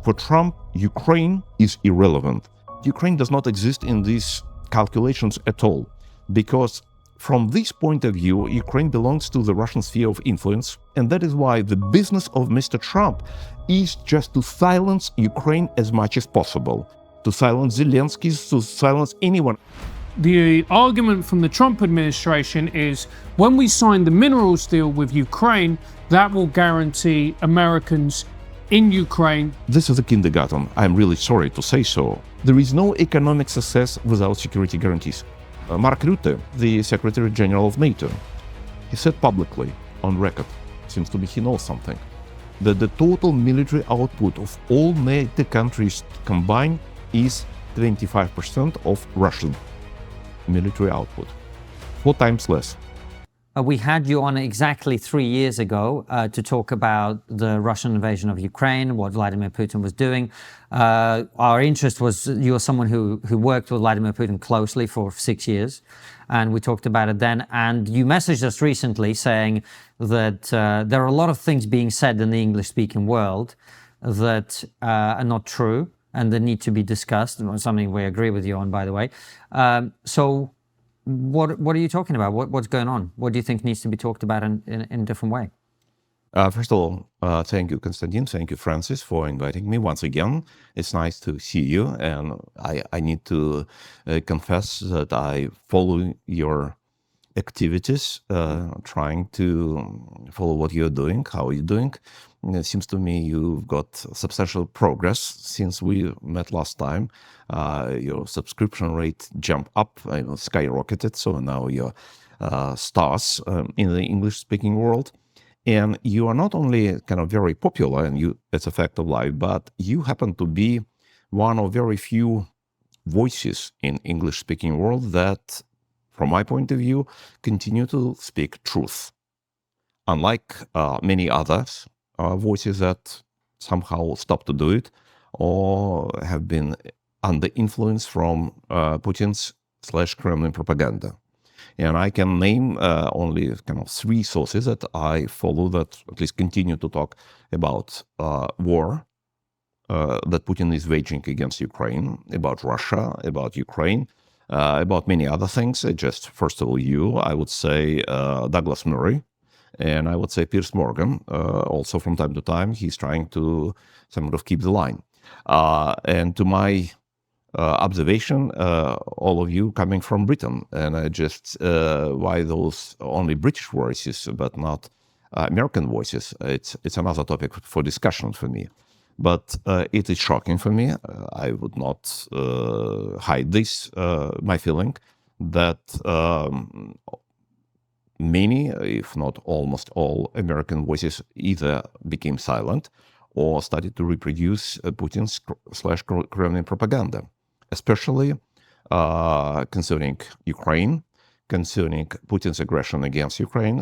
For Trump, Ukraine is irrelevant. Ukraine does not exist in these calculations at all, because from this point of view, Ukraine belongs to the Russian sphere of influence, and that is why the business of Mr. Trump is just to silence Ukraine as much as possible, to silence Zelensky, to silence anyone. The argument from the Trump administration is when we sign the minerals deal with Ukraine, that will guarantee Americans in Ukraine. This is a kindergarten. I'm really sorry to say so. There is no economic success without security guarantees. Mark Rutte, the Secretary General of NATO, he said publicly, on record, seems to me he knows something, that the total military output of all NATO countries combined is 25% of Russian military output, 4 times less. We had you on exactly 3 years ago to talk about the Russian invasion of Ukraine, what Vladimir Putin was doing. Our interest was you're someone who worked with Vladimir Putin closely for 6 years, and we talked about it then. And you messaged us recently saying that there are a lot of things being said in the English-speaking world that are not true and that need to be discussed, something we agree with you on, by the way. So what are you talking about? What's going on? What do you think needs to be talked about in a different way? First of all, thank you, Konstantin. Thank you, Francis, for inviting me once again. It's nice to see you, and I need to confess that I follow your activities, trying to follow what you're doing, how you're doing. It seems to me you've got substantial progress since we met last time. Your subscription rate jumped up, skyrocketed, so now you're stars in the English-speaking world. And you are not only kind of very popular, and it's a fact of life, but you happen to be one of very few voices in English-speaking world that, from my point of view, continue to speak truth. Unlike many others, voices that somehow stopped to do it or have been under influence from Putin's/Kremlin propaganda. And I can name only kind of 3 sources that I follow that at least continue to talk about war that Putin is waging against Ukraine, about Russia, about Ukraine, about many other things. Just first of all, I would say Douglas Murray, and I would say Piers Morgan. Also from time to time, he's trying to sort of keep the line. And to my observation, all of you coming from Britain, and just why those only British voices but not American voices, it's another topic for discussion for me. But it is shocking for me. I would not hide this, my feeling, that many, if not almost all, American voices either became silent or started to reproduce Putin's/Kremlin propaganda, especially concerning Ukraine, concerning Putin's aggression against Ukraine,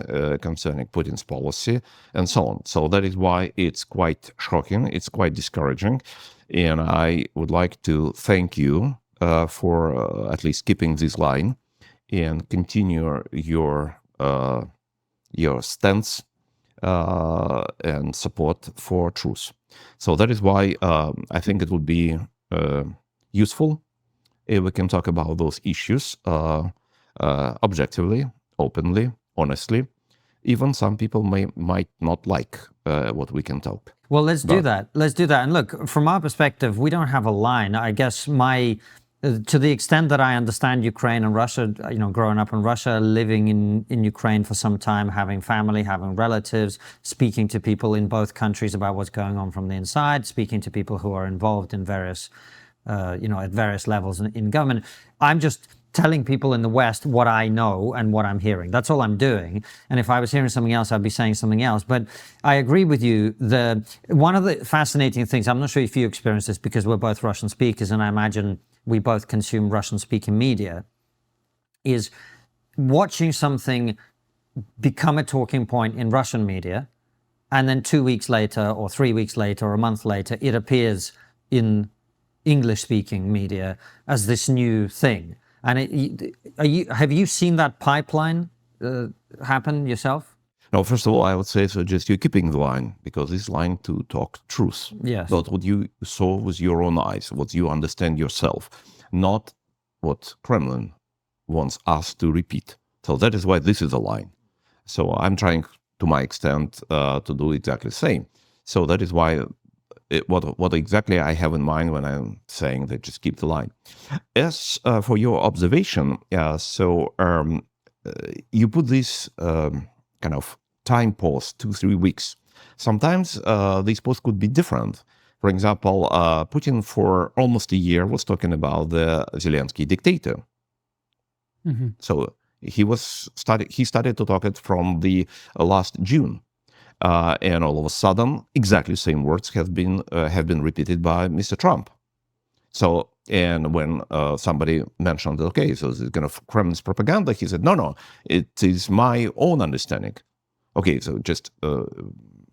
concerning Putin's policy, and so on. So that is why it's quite shocking, it's quite discouraging, and I would like to thank you for at least keeping this line and continue your stance and support for truth. So that is why I think it would be useful if we can talk about those issues objectively, openly, honestly. Even some people might not like what we can talk. Well, let's do that. Let's do that. And look, from our perspective, we don't have a line. I guess to the extent that I understand Ukraine and Russia, growing up in Russia, living in Ukraine for some time, having family, having relatives, speaking to people in both countries about what's going on from the inside, speaking to people who are involved in various, at various levels in government. I'm just telling people in the West what I know and what I'm hearing. That's all I'm doing. And if I was hearing something else, I'd be saying something else. But I agree with you. One of the fascinating things, I'm not sure if you experience this because we're both Russian speakers, and I imagine we both consume Russian-speaking media, is watching something become a talking point in Russian media, and then 2 weeks later, or 3 weeks later, or a month later, it appears in English-speaking media as this new thing. And have you seen that pipeline happen yourself? Now, first of all, I would say suggest you keeping the line, because this line to talk truth. Yes. But what you saw with your own eyes, what you understand yourself, not what Kremlin wants us to repeat. So that is why this is a line. So I'm trying, to my extent, to do exactly the same. So that is why what exactly I have in mind when I'm saying that just keep the line. As for your observation, you put this kind of time pause, 2-3 weeks. Sometimes these posts could be different. For example, Putin for almost a year was talking about the Zelensky dictator. Mm-hmm. So he started to talk it from the last June. And all of a sudden, exactly the same words have been repeated by Mr. Trump. So, and when somebody mentioned, okay, so this is kind of Kremlin's propaganda, he said, no, it is my own understanding. Okay, so just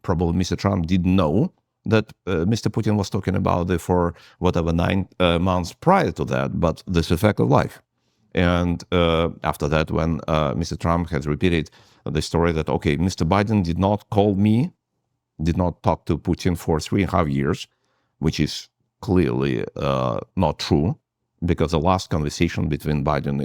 probably Mr. Trump didn't know that Mr. Putin was talking about it for whatever 9 months prior to that, but this is a fact of life. And after that, when Mr. Trump has repeated the story that, okay, Mr. Biden did not call me, did not talk to Putin for 3.5 years, which is clearly not true, because the last conversation between Biden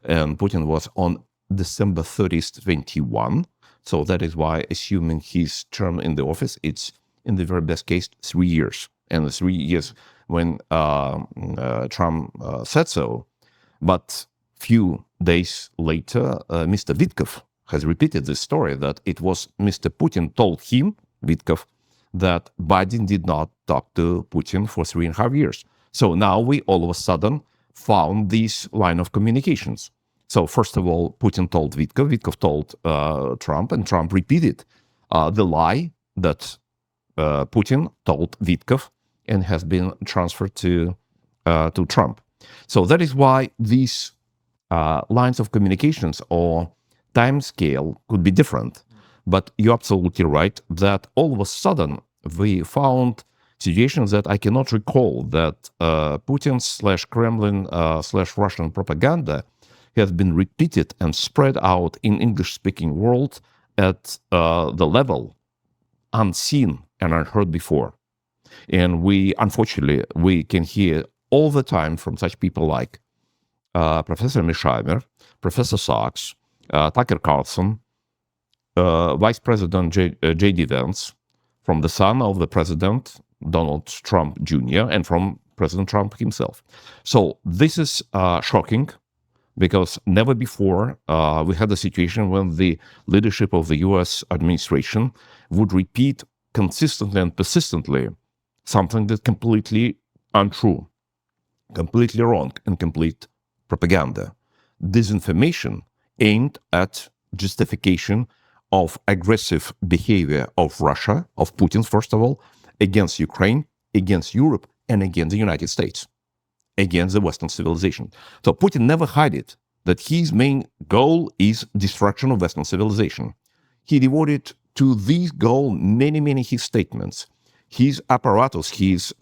and Putin was on December 30th, 21. So that is why, assuming his term in the office, it's in the very best case 3 years. And the 3 years when Trump said so. But few days later, Mr. Witkov has repeated this story that it was Mr. Putin told him, Witkov, that Biden did not talk to Putin for 3.5 years. So now we all of a sudden found this line of communications. So first of all, Putin told Witkov, Witkov told Trump, and Trump repeated the lie that Putin told Witkov and has been transferred to Trump. So that is why these lines of communications or time scale could be different. But you're absolutely right that all of a sudden we found situations that I cannot recall that Putin/Kremlin/Russian propaganda has been repeated and spread out in English-speaking world at the level unseen and unheard before. And unfortunately, we can hear all the time from such people like Professor Mishaimer, Professor Sachs, Tucker Carlson, Vice President J.D. Vance, from the son of the President Donald Trump Jr., and from President Trump himself. So this is shocking, because never before we had a situation when the leadership of the U.S. administration would repeat consistently and persistently something that's completely untrue, completely wrong, and complete propaganda. Disinformation aimed at justification of aggressive behavior of Russia, of Putin, first of all, against Ukraine, against Europe, and against the United States, against the Western civilization. So Putin never hid it, that his main goal is destruction of Western civilization. He devoted to this goal many his statements. His apparatus, his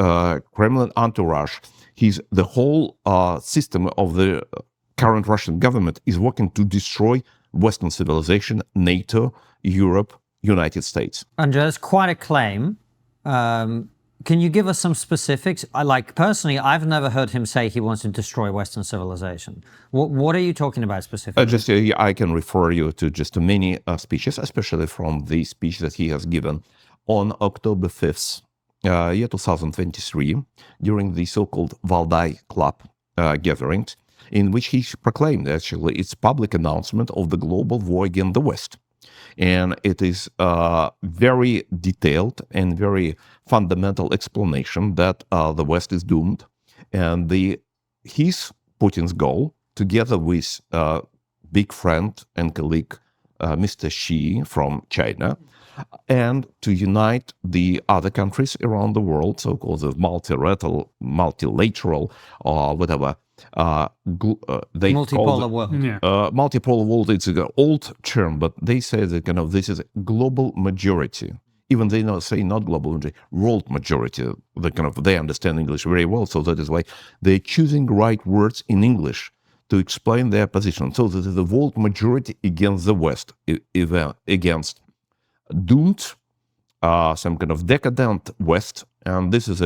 Kremlin entourage, the whole system of the current Russian government is working to destroy Western civilization, NATO, Europe, United States. Andrei, that's quite a claim. Can you give us some specifics? Personally, I've never heard him say he wants to destroy Western civilization. What are you talking about specifically? I can refer you to just many speeches, especially from the speech that he has given on October 5th, year 2023, during the so-called Valdai Club gatherings, in which he proclaimed, actually, its public announcement of the global war against the West. And it is a very detailed and very fundamental explanation that the West is doomed. And Putin's goal, together with big friend and colleague Mr. Xi from China, and to unite the other countries around the world, so-called the multilateral or whatever, they multipolar world. Yeah. Multipolar world, it's an old term, but they say that this is a global majority. Even they say not global majority, world majority. They understand English very well, so that is why they're choosing right words in English to explain their position. So this is the vote majority against the West, against doomed, some kind of decadent West, and this is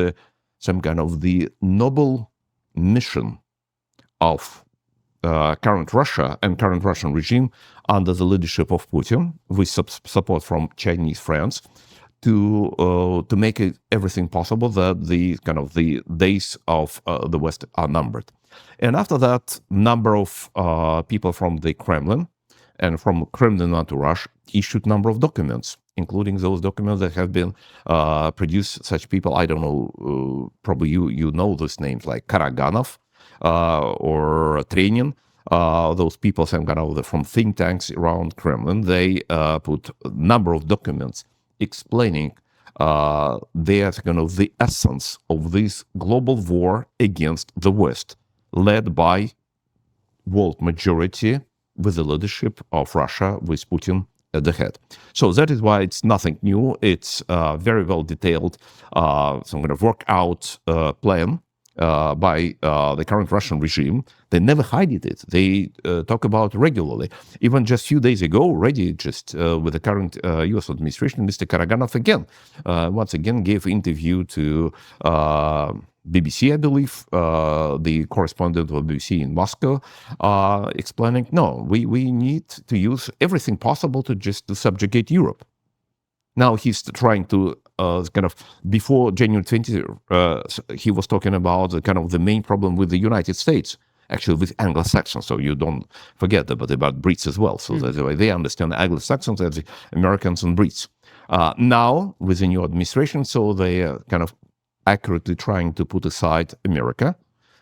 some kind of the noble mission of current Russia and current Russian regime under the leadership of Putin, with support from Chinese friends, to make everything possible that the days of the West are numbered. And after that, number of people from the Kremlin and from Kremlin entourage issued number of documents, including those documents that have been produced. Such people, I don't know, probably you know those names, like Karaganov or Trenin. Those people, some kind of from think tanks around Kremlin, they put a number of documents explaining the essence of this global war against the West, led by world majority with the leadership of Russia, with Putin at the head. So that is why it's nothing new. It's very well detailed, some kind of worked-out plan by the current Russian regime. They never hide it. They talk about regularly. Even just a few days ago, already, just with the current U.S. administration, Mr. Karaganov once again gave interview to BBC, I believe, the correspondent of BBC in Moscow, explaining, no, we need to use everything possible to subjugate Europe. Now he's trying to before January 20, he was talking about the main problem with the United States, actually with Anglo-Saxons. So you don't forget about Brits as well. So that's why they understand Anglo-Saxons as the Americans and Brits. Now with the new administration, so they are accurately trying to put aside America,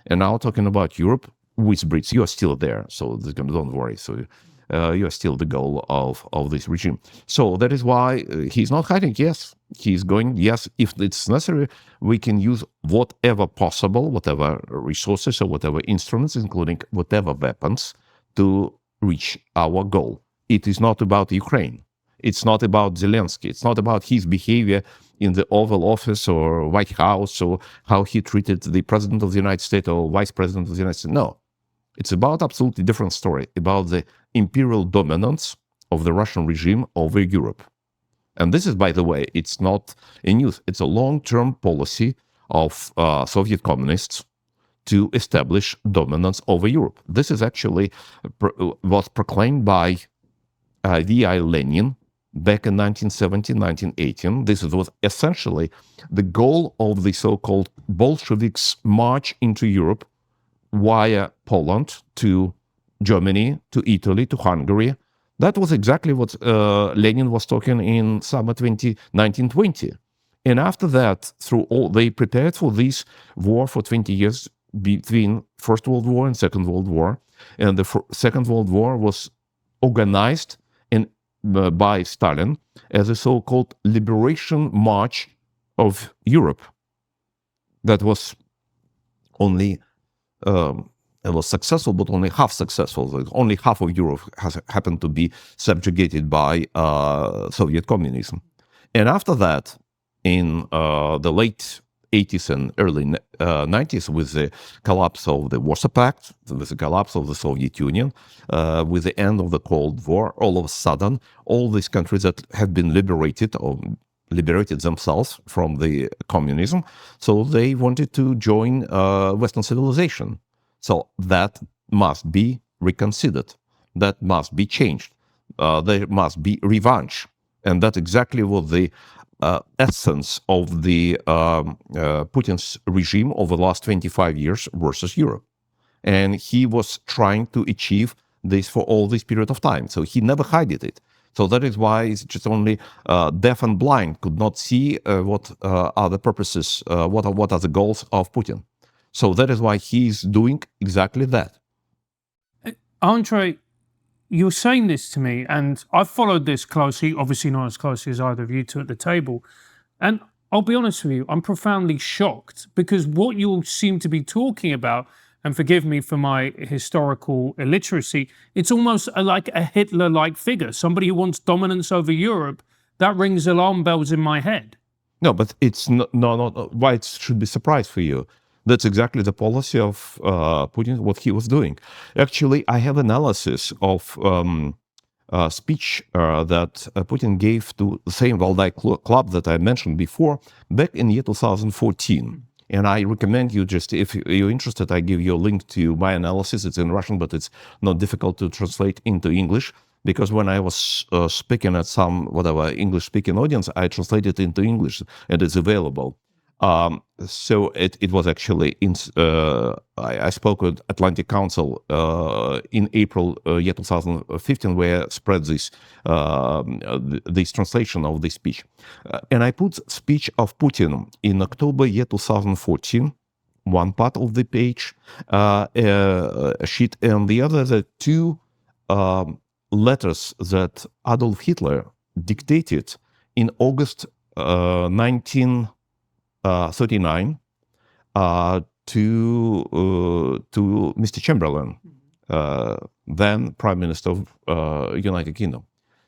and now talking about Europe with Brits. You are still there, so don't worry. So you are still the goal of this regime. So that is why he's not hiding. Yes, he's going, yes, if it's necessary, we can use whatever possible, whatever resources or whatever instruments, including whatever weapons, to reach our goal. It is not about Ukraine. It's not about Zelensky. It's not about his behavior in the Oval Office or White House, or how he treated the President of the United States or Vice President of the United States. No. It's about absolutely different story, about the imperial dominance of the Russian regime over Europe. And this is, by the way, it's not a news. It's a long-term policy of Soviet communists to establish dominance over Europe. This is actually was proclaimed by V.I. Lenin back in 1917, 1918. This was essentially the goal of the so-called Bolsheviks' march into Europe via Poland to Germany, to Italy, to Hungary. That was exactly what Lenin was talking in summer 1920. And after that, they prepared for this war for 20 years between First World War and Second World War. And the Second World War was organized by Stalin as a so-called liberation march of Europe. That was only it was successful, but only half successful. Only half of Europe has happened to be subjugated by Soviet communism. And after that, in the late 80s and early 90s, with the collapse of the Warsaw Pact, with the collapse of the Soviet Union, with the end of the Cold War, all of a sudden, all these countries that had been liberated themselves from the communism, so they wanted to join Western civilization. So that must be reconsidered. That must be changed. There must be revenge. And that's exactly what the essence of the Putin's regime over the last 25 years versus Europe. And he was trying to achieve this for all this period of time. So he never hid it. So that is why it's just only deaf and blind could not see what are the purposes, what are the goals of Putin. So that is why he's doing exactly that. Andrei, you're saying this to me, and I've followed this closely, obviously not as closely as either of you two at the table. And I'll be honest with you, I'm profoundly shocked, because what you seem to be talking about, and forgive me for my historical illiteracy, it's almost like a Hitler-like figure, somebody who wants dominance over Europe. That rings alarm bells in my head. No, but it's not why it should be a surprise for you. That's exactly the policy of Putin, what he was doing. Actually, I have analysis of speech that Putin gave to the same Valdai club that I mentioned before back in year 2014. And I recommend you just, if you're interested, I give you a link to my analysis. It's in Russian, but it's not difficult to translate into English. Because when I was speaking at some, English-speaking audience, I translated into English, and it's available. So it was actually, I spoke with Atlantic Council in April year 2015, where I spread this translation of this speech. And I put speech of Putin in October year 2014, one part of the page sheet, and the other, the two letters that Adolf Hitler dictated in August 1939 to Mr. Chamberlain, then Prime Minister of United Kingdom.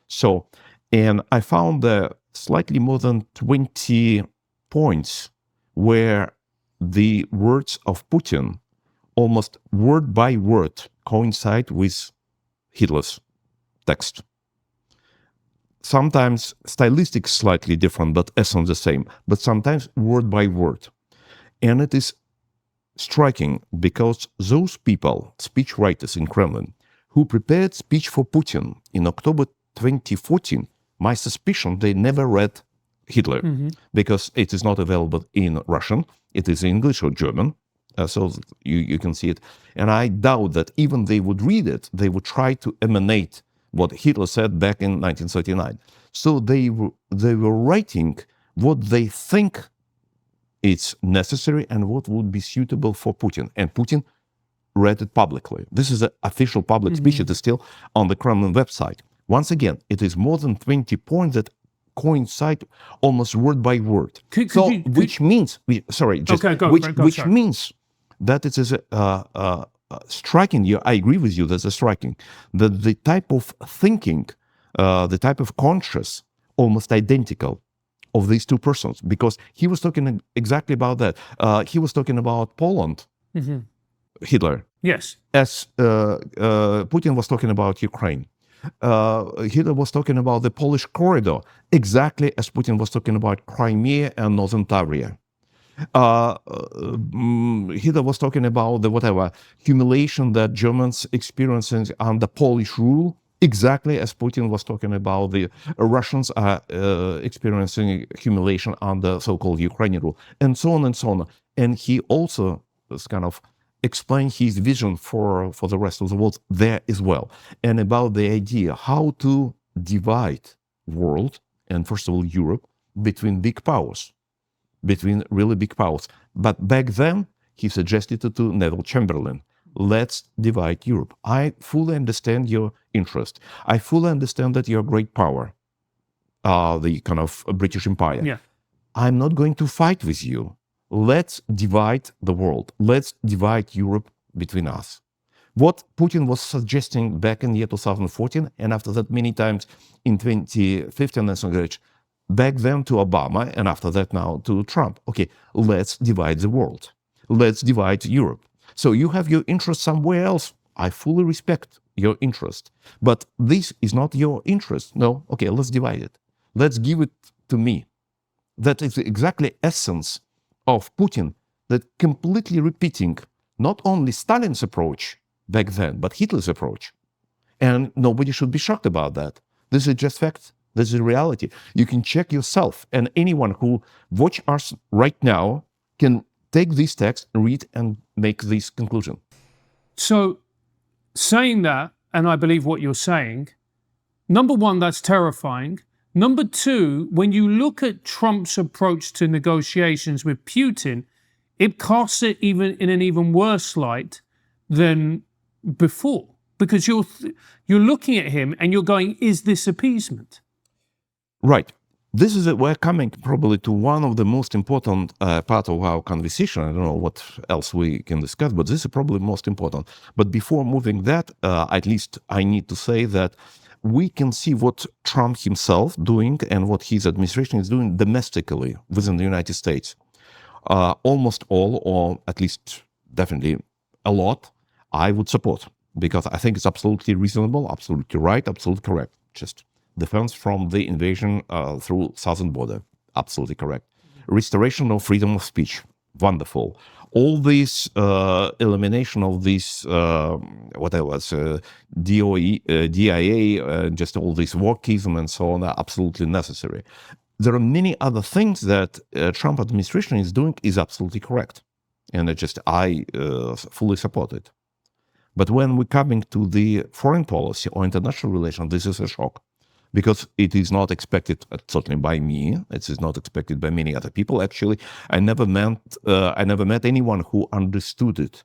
So, and I found slightly more than 20 points where the words of Putin almost word by word coincide with Hitler's text. Sometimes stylistic slightly different, but essence the same, but sometimes word by word. And it is striking because those people, speech writers in Kremlin, who prepared speech for Putin in October 2014, my suspicion they never read Hitler, because it is not available in Russian, it is English or German, so you can see it. And I doubt that even they would read it, they would try to emanate what Hitler said back in 1939. So they were writing what they think is necessary and what would be suitable for Putin. And Putin read it publicly. This is an official public speech. It is still on the Kremlin website. Once again, it is more than 20 points that coincide almost word by word. Which means that it is striking. I agree with you. That's striking. That the type of thinking, the type of conscious, almost identical of these two persons, because he was talking exactly about that. He was talking about Poland, Hitler. Yes. As Putin was talking about Ukraine. Hitler was talking about the Polish corridor, exactly as Putin was talking about Crimea and Northern Tavria. Hitler was talking about the humiliation that Germans experiencing under Polish rule, exactly as Putin was talking about the Russians are experiencing humiliation under so-called Ukrainian rule, and so on and so on. And he also was kind of explain his vision for the rest of the world there as well, and about the idea how to divide world, and first of all Europe, between big powers, between really big powers. But back then, he suggested it to Neville Chamberlain, let's divide Europe. I fully understand your interest. I fully understand that you're a great power, the kind of British Empire. Yeah. I'm not going to fight with you. Let's divide the world. Let's divide Europe between us. What Putin was suggesting back in the year 2014, and after that many times in 2015 and so on, back then to Obama, and after that now to Trump. Okay, let's divide the world. Let's divide Europe. So you have your interest somewhere else. I fully respect your interest. But this is not your interest. No, okay, let's divide it. Let's give it to me. That is exactly essence of Putin, that completely repeating not only Stalin's approach back then, but Hitler's approach. And nobody should be shocked about that. This is just fact. This is reality. You can check yourself, and anyone who watch us right now can take this text, read, and make this conclusion. So, saying that, and I believe what you're saying, number one, that's terrifying. Number two, when you look at Trump's approach to negotiations with Putin, it casts it even in an even worse light than before, because you're looking at him and you're going, is this appeasement? Right. This is we're coming probably to one of the most important part of our conversation. I don't know what else we can discuss, but this is probably most important. But before moving that, at least I need to say that we can see what Trump himself doing and what his administration is doing domestically within the United States. almost all, or at least definitely a lot, I would support, because I think it's absolutely reasonable, absolutely right, absolutely correct. Just defense from the invasion through southern border, absolutely correct. Restoration of freedom of speech, wonderful. All this elimination of this, DIA, just all this wokeism and so on, are absolutely necessary. There are many other things that Trump administration is doing is absolutely correct, and I fully support it. But when we're coming to the foreign policy or international relations, this is a shock, because it is not expected, certainly by me. It is not expected by many other people. Actually, I never met anyone who understood it.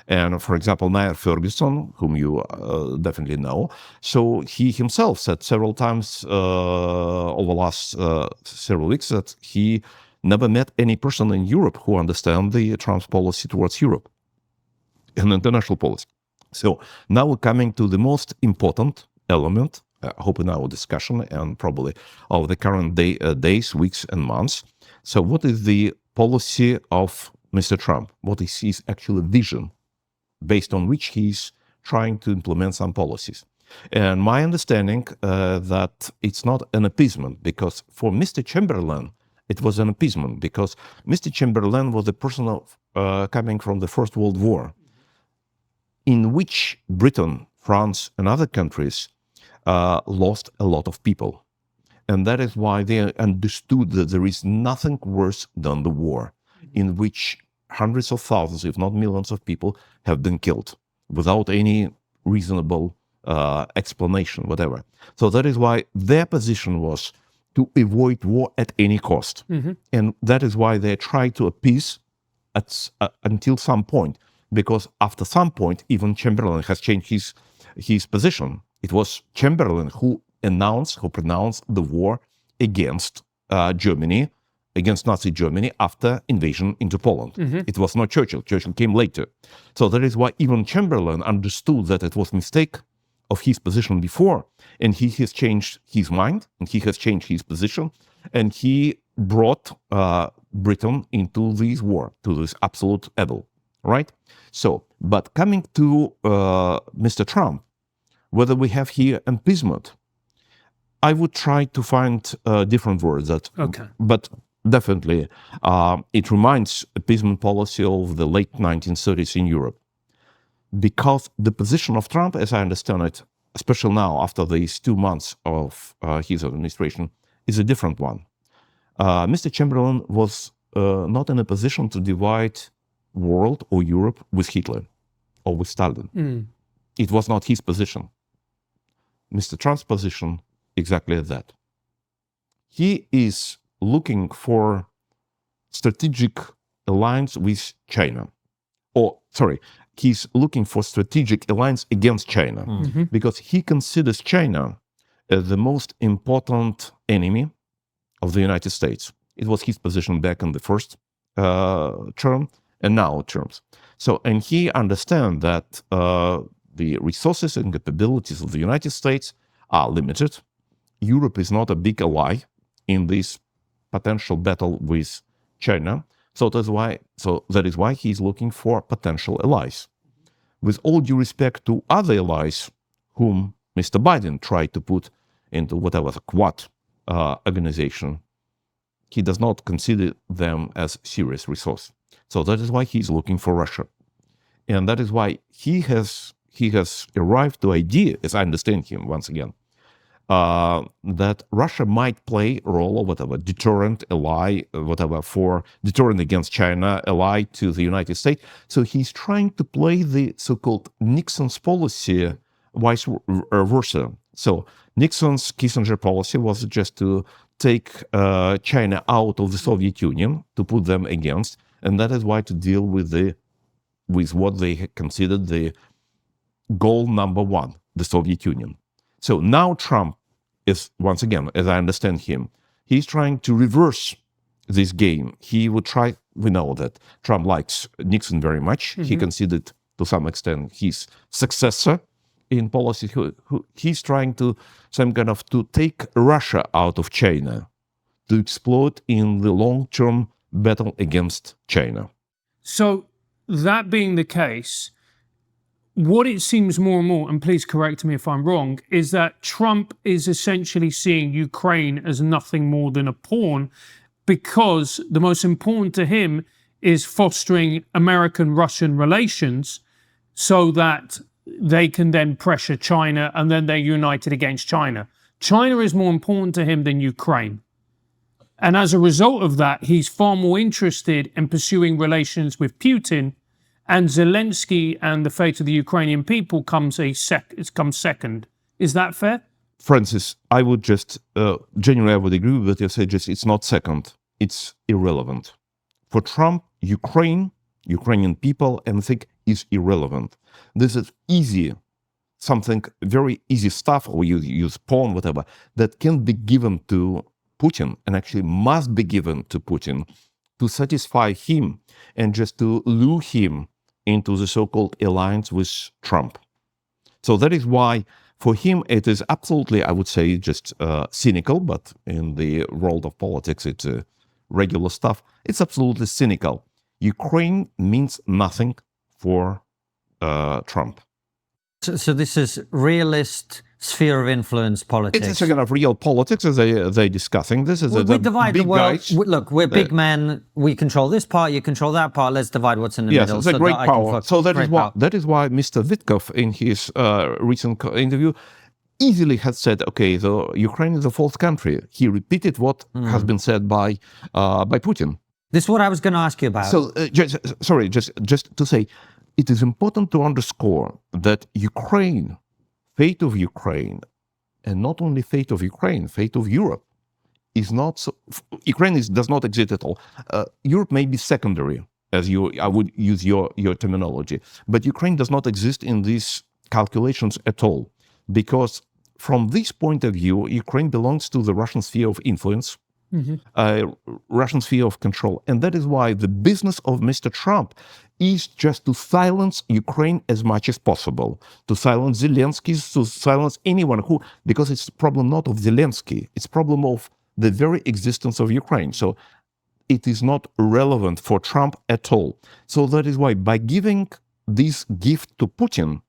And for example, Niall Ferguson, whom you definitely know, so he himself said several times over the last several weeks that he never met any person in Europe who understands the Trump's policy towards Europe and international policy. So now we're coming to the most important element, I hope in our discussion and probably of the current days, weeks, and months. So what is the policy of Mr. Trump? What is his actual vision, based on which he's trying to implement some policies? And my understanding that it's not an appeasement, because for Mr. Chamberlain, it was an appeasement, because Mr. Chamberlain was a person coming from the First World War, in which Britain, France, and other countries lost a lot of people. And that is why they understood that there is nothing worse than the war, in which hundreds of thousands, if not millions of people have been killed without any reasonable explanation, whatever. So that is why their position was to avoid war at any cost. And that is why they tried to appease until some point, because after some point, even Chamberlain has changed his position. It was Chamberlain who pronounced the war against Germany, against Nazi Germany, after invasion into Poland. It was not Churchill. Churchill came later. So that is why even Chamberlain understood that it was a mistake of his position before, and he has changed his mind, and he has changed his position, and he brought Britain into this war, to this absolute evil, right? So, but coming to Mr. Trump, whether we have here appeasement, I would try to find different words. But definitely, it reminds appeasement policy of the late 1930s in Europe, because the position of Trump, as I understand it, especially now after these 2 months of his administration, is a different one. Mr. Chamberlain was not in a position to divide world or Europe with Hitler or with Stalin. It was not his position. Mr. Trump's position, exactly that. He is looking for strategic alliance with China. He's looking for strategic alliance against China, because he considers China as the most important enemy of the United States. It was his position back in the first term and now terms. So, and he understands that the resources and capabilities of the United States are limited. Europe is not a big ally in this potential battle with China. So that is why he's looking for potential allies. With all due respect to other allies whom Mr. Biden tried to put into whatever the Quad organization, he does not consider them as serious resource. So that is why he's looking for Russia. And that is why he has arrived to idea, as I understand him once again, that Russia might play a role of whatever, deterrent, ally, whatever, for deterrent against China, ally to the United States. So he's trying to play the so-called Nixon's policy vice versa. So Nixon's Kissinger policy was just to take China out of the Soviet Union, to put them against, and that is why to deal with what they had considered the goal number one, the Soviet Union. So now Trump is, once again, as I understand him, he's trying to reverse this game. He would try, we know that Trump likes Nixon very much. He considered, to some extent, his successor in policy. He's trying to to take Russia out of China, to exploit in the long-term battle against China. So that being the case, what it seems more and more, and please correct me if I'm wrong, is that Trump is essentially seeing Ukraine as nothing more than a pawn, because the most important to him is fostering American-Russian relations so that they can then pressure China and then they're united against China. China is more important to him than Ukraine. And as a result of that, he's far more interested in pursuing relations with Putin, and Zelensky and the fate of the Ukrainian people comes second. Is that fair? Francis, I would just, generally I would agree with what you said, just it's not second, it's irrelevant. For Trump, Ukrainian people, and I think is irrelevant. This is easy, something very easy stuff, or you use pawn, whatever, that can be given to Putin, and actually must be given to Putin to satisfy him and just to lure him into the so-called alliance with Trump. So that is why for him it is absolutely, I would say, just cynical, but in the world of politics it's regular stuff. It's absolutely cynical. Ukraine means nothing for Trump. So this is realist sphere of influence politics. It's a kind of real politics as they're discussing. This is we divide the big world. guys. Look, we're big men. We control this part. You control that part. Let's divide what's in the middle. Yes, it's a great power. So that is why Mr. Witkov in his recent interview easily has said, okay, the Ukraine is a false country. He repeated what has been said by Putin. This is what I was going to ask you about. So, just to say, it is important to underscore that fate of Ukraine, and not only fate of Ukraine, fate of Europe, is not so. Ukraine does not exist at all. Europe may be secondary, I would use your terminology, but Ukraine does not exist in these calculations at all, because from this point of view, Ukraine belongs to the Russian sphere of influence. Russian sphere of control. And that is why the business of Mr. Trump is just to silence Ukraine as much as possible, to silence Zelensky, to silence anyone who, because it's a problem not of Zelensky, it's a problem of the very existence of Ukraine. So it is not relevant for Trump at all. So that is why by giving this gift to Putin,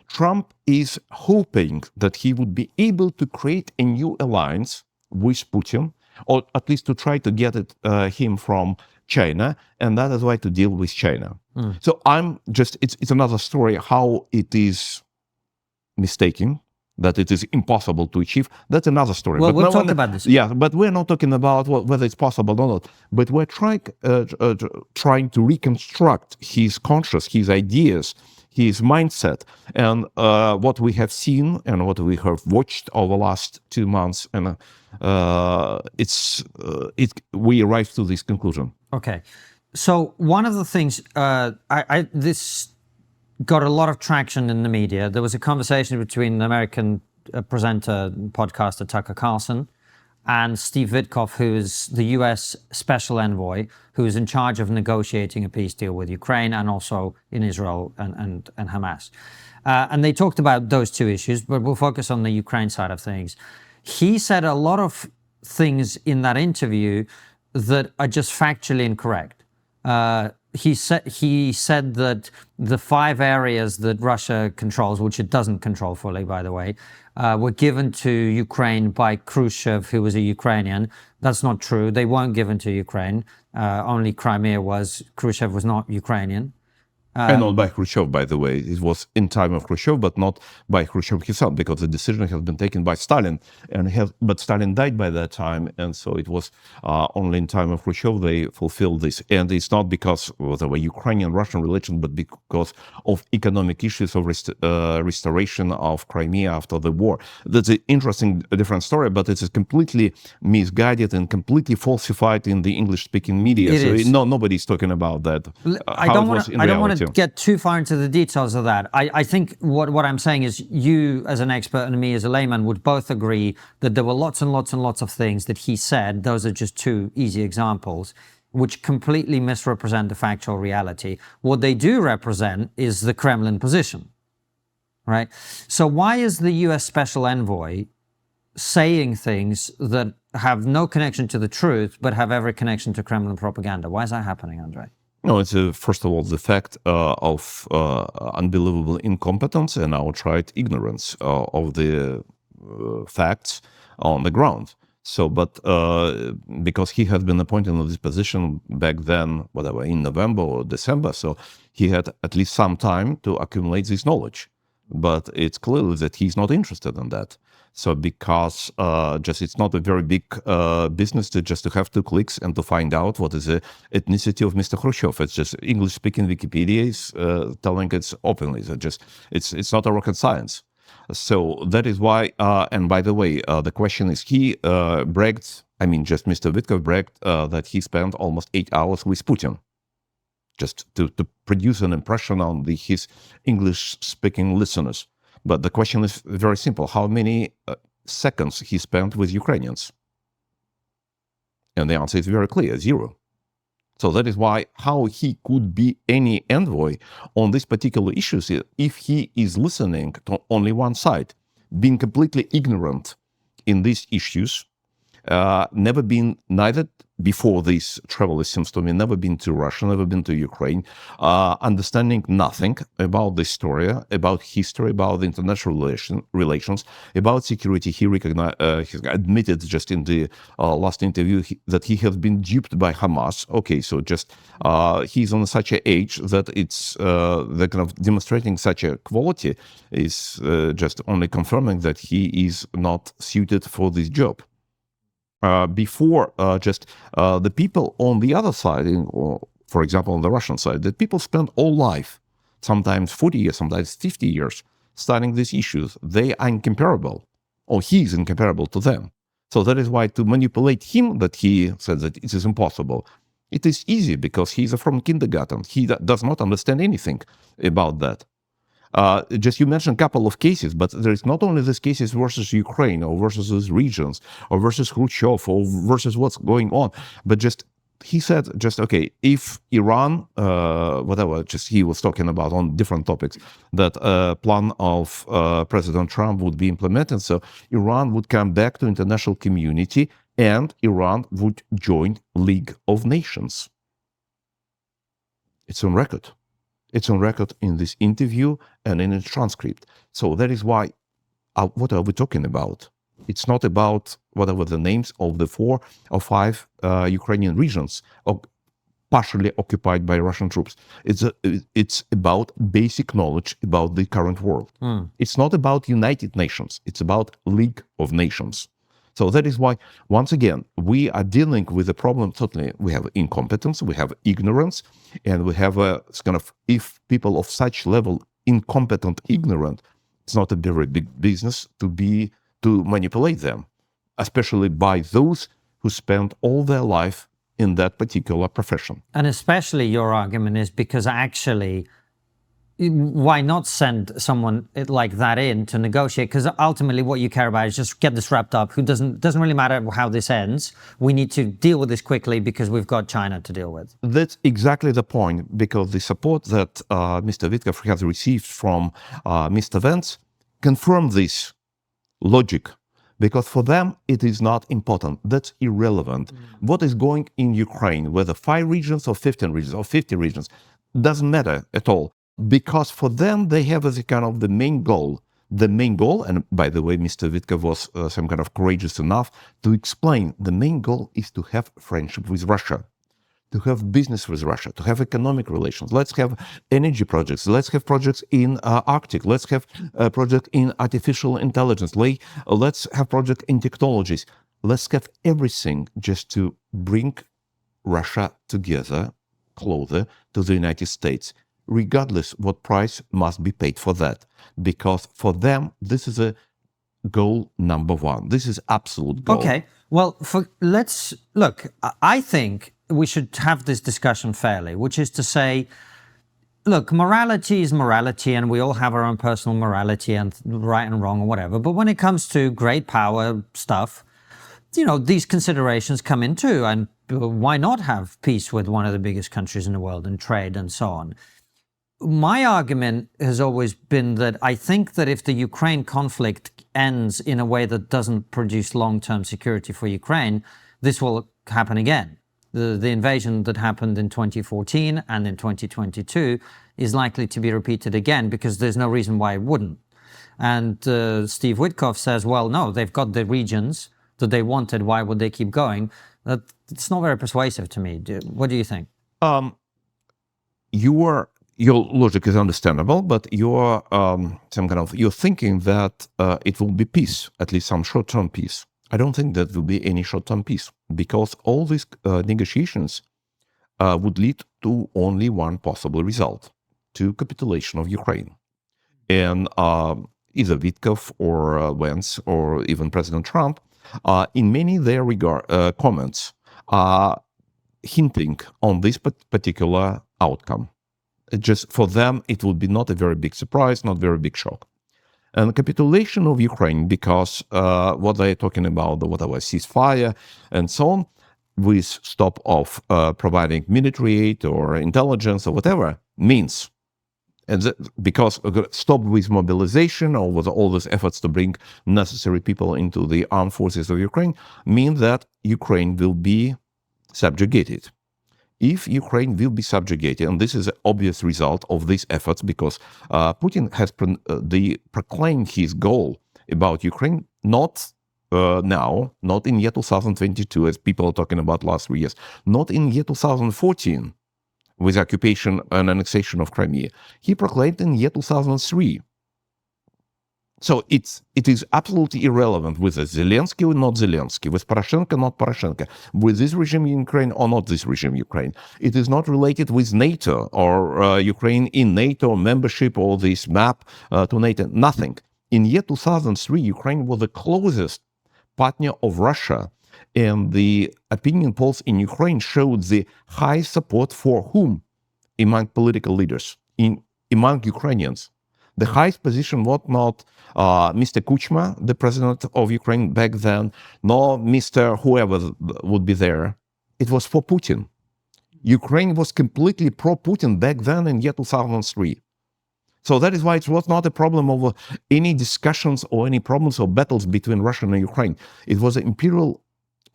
Trump is hoping that he would be able to create a new alliance with Putin, or at least to try to get him from China, and that is why to deal with China. So it's another story how it is mistaken, that it is impossible to achieve. That's another story. Well, we'll talk about this. Yeah, but we're not talking about whether it's possible or not, but we're trying to reconstruct his conscious, his ideas, his mindset, and what we have seen and what we have watched over the last 2 months, and we arrived to this conclusion. Okay, so one of the things this got a lot of traction in the media. There was a conversation between the American presenter, podcaster Tucker Carlson, and Steve Witkoff, who is the U.S. Special Envoy, who is in charge of negotiating a peace deal with Ukraine and also in Israel and Hamas. And they talked about those two issues, but we'll focus on the Ukraine side of things. He said a lot of things in that interview that are just factually incorrect. He said that the 5 areas that Russia controls, which it doesn't control fully, by the way, were given to Ukraine by Khrushchev, who was a Ukrainian. That's not true. They weren't given to Ukraine. Only Crimea was. Khrushchev was not Ukrainian. And not by Khrushchev, by the way. It was in time of Khrushchev, but not by Khrushchev himself, because the decision has been taken by Stalin, but Stalin died by that time, and so it was only in time of Khrushchev they fulfilled this. And it's not because of the Ukrainian-Russian relation, but because of economic issues of restoration of Crimea after the war. That's an interesting, different story, but it is completely misguided and completely falsified in the English-speaking media. Nobody's talking about that. I don't want to get too far into the details of that. I think what I'm saying is you as an expert and me as a layman would both agree that there were lots and lots and lots of things that he said, those are just 2 easy examples, which completely misrepresent the factual reality. What they do represent is the Kremlin position, right? So why is the US Special Envoy saying things that have no connection to the truth, but have every connection to Kremlin propaganda. Why is that happening, Andrei? No, it's first of all the fact of unbelievable incompetence and outright ignorance of the facts on the ground. So, but because he had been appointed in this position back then, whatever, in November or December, so he had at least some time to accumulate this knowledge. But it's clear that he's not interested in that. So because just it's not a very big business to just to have 2 clicks and to find out what is the ethnicity of Mr. Khrushchev. It's just English-speaking Wikipedia is telling it openly. So just it's not a rocket science. So that is why. And by the way, the question is he bragged. I mean, just Mr. Witkoff bragged that he spent almost 8 hours with Putin, just to produce an impression on his English-speaking listeners. But the question is very simple. How many seconds he spent with Ukrainians? And the answer is very clear, 0. So that is why how he could be any envoy on these particular issues if he is listening to only one side, being completely ignorant in these issues, never been neither before this travel, it seems to me, never been to Russia, never been to Ukraine, understanding nothing about the story, about history, about the international relations, about security. He admitted just in the last interview that he has been duped by Hamas. Okay, so just he's on such an age that it's the kind of demonstrating such a quality is just only confirming that he is not suited for this job. Before the people on the other side, for example, on the Russian side, that people spend all life, sometimes 40 years, sometimes 50 years, studying these issues. They are incomparable, or he is incomparable to them. So that is why to manipulate him, that he said that it is impossible, it is easy because he is from kindergarten. He does not understand anything about that. Just you mentioned a couple of cases, but there is not only these cases versus Ukraine or versus these regions or versus Khrushchev or versus what's going on, but just he said just, okay, if Iran, whatever, just he was talking about on different topics, that plan of President Trump would be implemented, so Iran would come back to international community and Iran would join League of Nations. It's on record. It's on record in this interview and in the transcript. So that is why, what are we talking about? It's not about whatever the names of the 4 or 5 Ukrainian regions partially occupied by Russian troops. It's about basic knowledge about the current world. It's not about United Nations. It's about League of Nations. So that is why, once again, we are dealing with a problem. Certainly, we have incompetence, we have ignorance, and we have a kind of, if people of such level, incompetent, ignorant, it's not a very big business to manipulate them, especially by those who spend all their life in that particular profession. And especially your argument is because actually, why not send someone like that in to negotiate? Because ultimately what you care about is just get this wrapped up. Doesn't really matter how this ends. We need to deal with this quickly because we've got China to deal with. That's exactly the point, because the support that Mr. Witkoff has received from Mr. Vance confirmed this logic. Because for them, it is not important. That's irrelevant. What is going in Ukraine, whether 5 regions or 15 regions or 50 regions, doesn't matter at all. Because for them, they have as a kind of the main goal. The main goal, and by the way, Mr. Witkoff was some kind of courageous enough to explain, the main goal is to have friendship with Russia, to have business with Russia, to have economic relations. Let's have energy projects. Let's have projects in Arctic. Let's have a project in artificial intelligence. Let's have project in technologies. Let's have everything just to bring Russia together, closer to the United States, regardless what price must be paid for that. Because for them, this is a goal number 1. This is absolute goal. Okay, well, let's look, I think we should have this discussion fairly, which is to say, look, morality is morality, and we all have our own personal morality and right and wrong or whatever. But when it comes to great power stuff, you know, these considerations come in too. And why not have peace with one of the biggest countries in the world and trade and so on? My argument has always been that I think that if the Ukraine conflict ends in a way that doesn't produce long-term security for Ukraine, this will happen again. The invasion that happened in 2014 and in 2022 is likely to be repeated again because there's no reason why it wouldn't. And Steve Witkoff says, well, no, they've got the regions that they wanted. Why would they keep going? It's not very persuasive to me. What do you think? Your logic is understandable, but you're thinking that it will be peace, at least some short-term peace. I don't think that will be any short-term peace because all these negotiations would lead to only one possible result, to capitulation of Ukraine. And either Witkoff or Vance or even President Trump, in many of their comments, are hinting on this particular outcome. Just for them, it would be not a very big surprise, not very big shock. And capitulation of Ukraine, because what they're talking about, whatever ceasefire and so on, with stop of providing military aid or intelligence or whatever, means, and because stop with mobilization or with all these efforts to bring necessary people into the armed forces of Ukraine, mean that Ukraine will be subjugated. If Ukraine will be subjugated, and this is an obvious result of these efforts, because Putin has proclaimed his goal about Ukraine not now, not in year 2022, as people are talking about last 3 years, not in year 2014, with occupation and annexation of Crimea. He proclaimed in year 2003. So it is absolutely irrelevant with Zelensky or not Zelensky, with Poroshenko, not Poroshenko, with this regime in Ukraine or not this regime in Ukraine. It is not related with NATO or Ukraine in NATO membership or this map to NATO, nothing. In year 2003, Ukraine was the closest partner of Russia, and the opinion polls in Ukraine showed the high support for whom among political leaders, among Ukrainians. The highest position was not Mr. Kuchma, the president of Ukraine back then, nor Mr. whoever would be there. It was for Putin. Ukraine was completely pro-Putin back then in year 2003. So that is why it was not a problem of any discussions or any problems or battles between Russia and Ukraine. It was imperial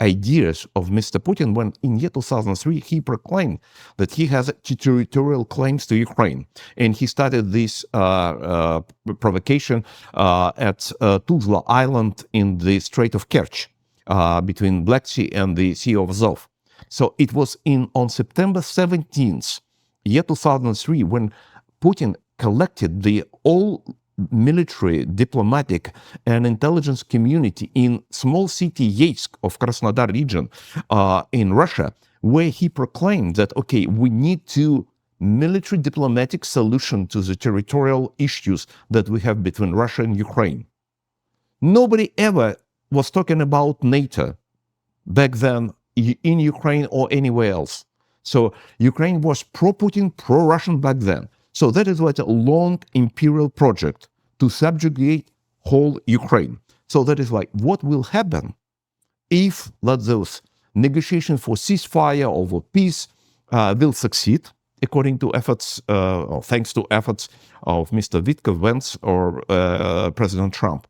ideas of Mr. Putin when in year 2003 he proclaimed that he has territorial claims to Ukraine, and he started this provocation at Tuzla Island in the Strait of Kerch between Black Sea and the Sea of Azov. So it was on September 17th, year 2003, when Putin collected the all military, diplomatic, and intelligence community in small city Yeysk of Krasnodar region in Russia, where he proclaimed that, okay, we need to military diplomatic solution to the territorial issues that we have between Russia and Ukraine. Nobody ever was talking about NATO back then in Ukraine or anywhere else. So Ukraine was pro-Putin, pro-Russian back then. So that is what a long imperial project to subjugate whole Ukraine. So that is why what will happen if those negotiations for ceasefire or for peace will succeed, according to efforts, or thanks to efforts of Mr. Witkoff, Vance, or President Trump.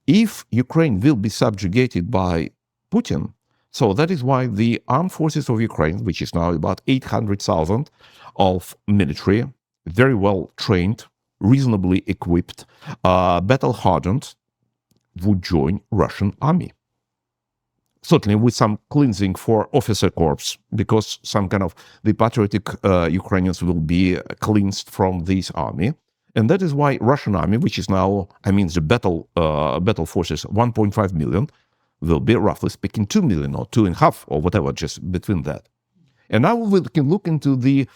If Ukraine will be subjugated by Putin, so that is why the armed forces of Ukraine, which is now about 800,000 of military, very well trained, reasonably equipped, battle-hardened, would join Russian army. Certainly with some cleansing for officer corps, because some kind of the patriotic Ukrainians will be cleansed from this army. And that is why Russian army, which is now, the battle forces, 1.5 million, will be, roughly speaking, 2 million or 2.5 or whatever, just between that. And now we can look into the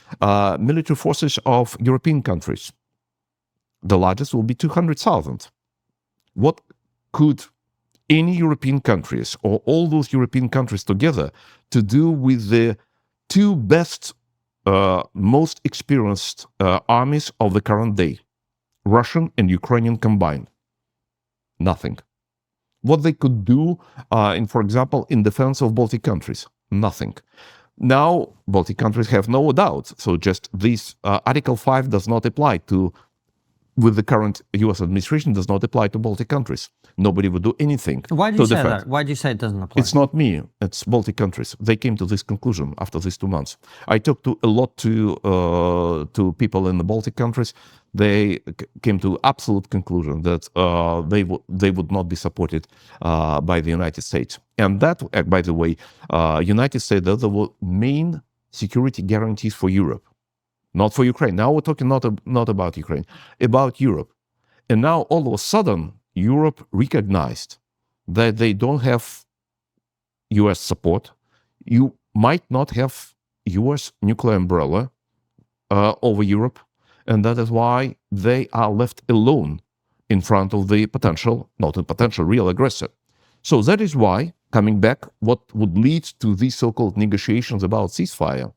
military forces of European countries. The largest will be 200,000. What could any European countries or all those European countries together to do with the two best, most experienced armies of the current day, Russian and Ukrainian combined? Nothing. What they could do, for example, in defense of Baltic countries? Nothing. Now, Baltic countries have no doubt, so just this Article 5 does not apply to with the current US administration does not apply to Baltic countries. Nobody would do anything. Why do to you say defend. that? Why do you say it doesn't apply? It's not me, it's Baltic countries. They came to this conclusion after these 2 months. I talked to a lot to people in the Baltic countries. They came to absolute conclusion that they would not be supported by the United States. And that, by the way, United States are the main security guarantees for Europe, not for Ukraine. Now we're talking not about Ukraine, about Europe. And now all of a sudden, Europe recognized that they don't have US support. You might not have US nuclear umbrella over Europe. And that is why they are left alone in front of the potential, not a potential, real aggressor. So that is why, coming back, what would lead to these so-called negotiations about ceasefire.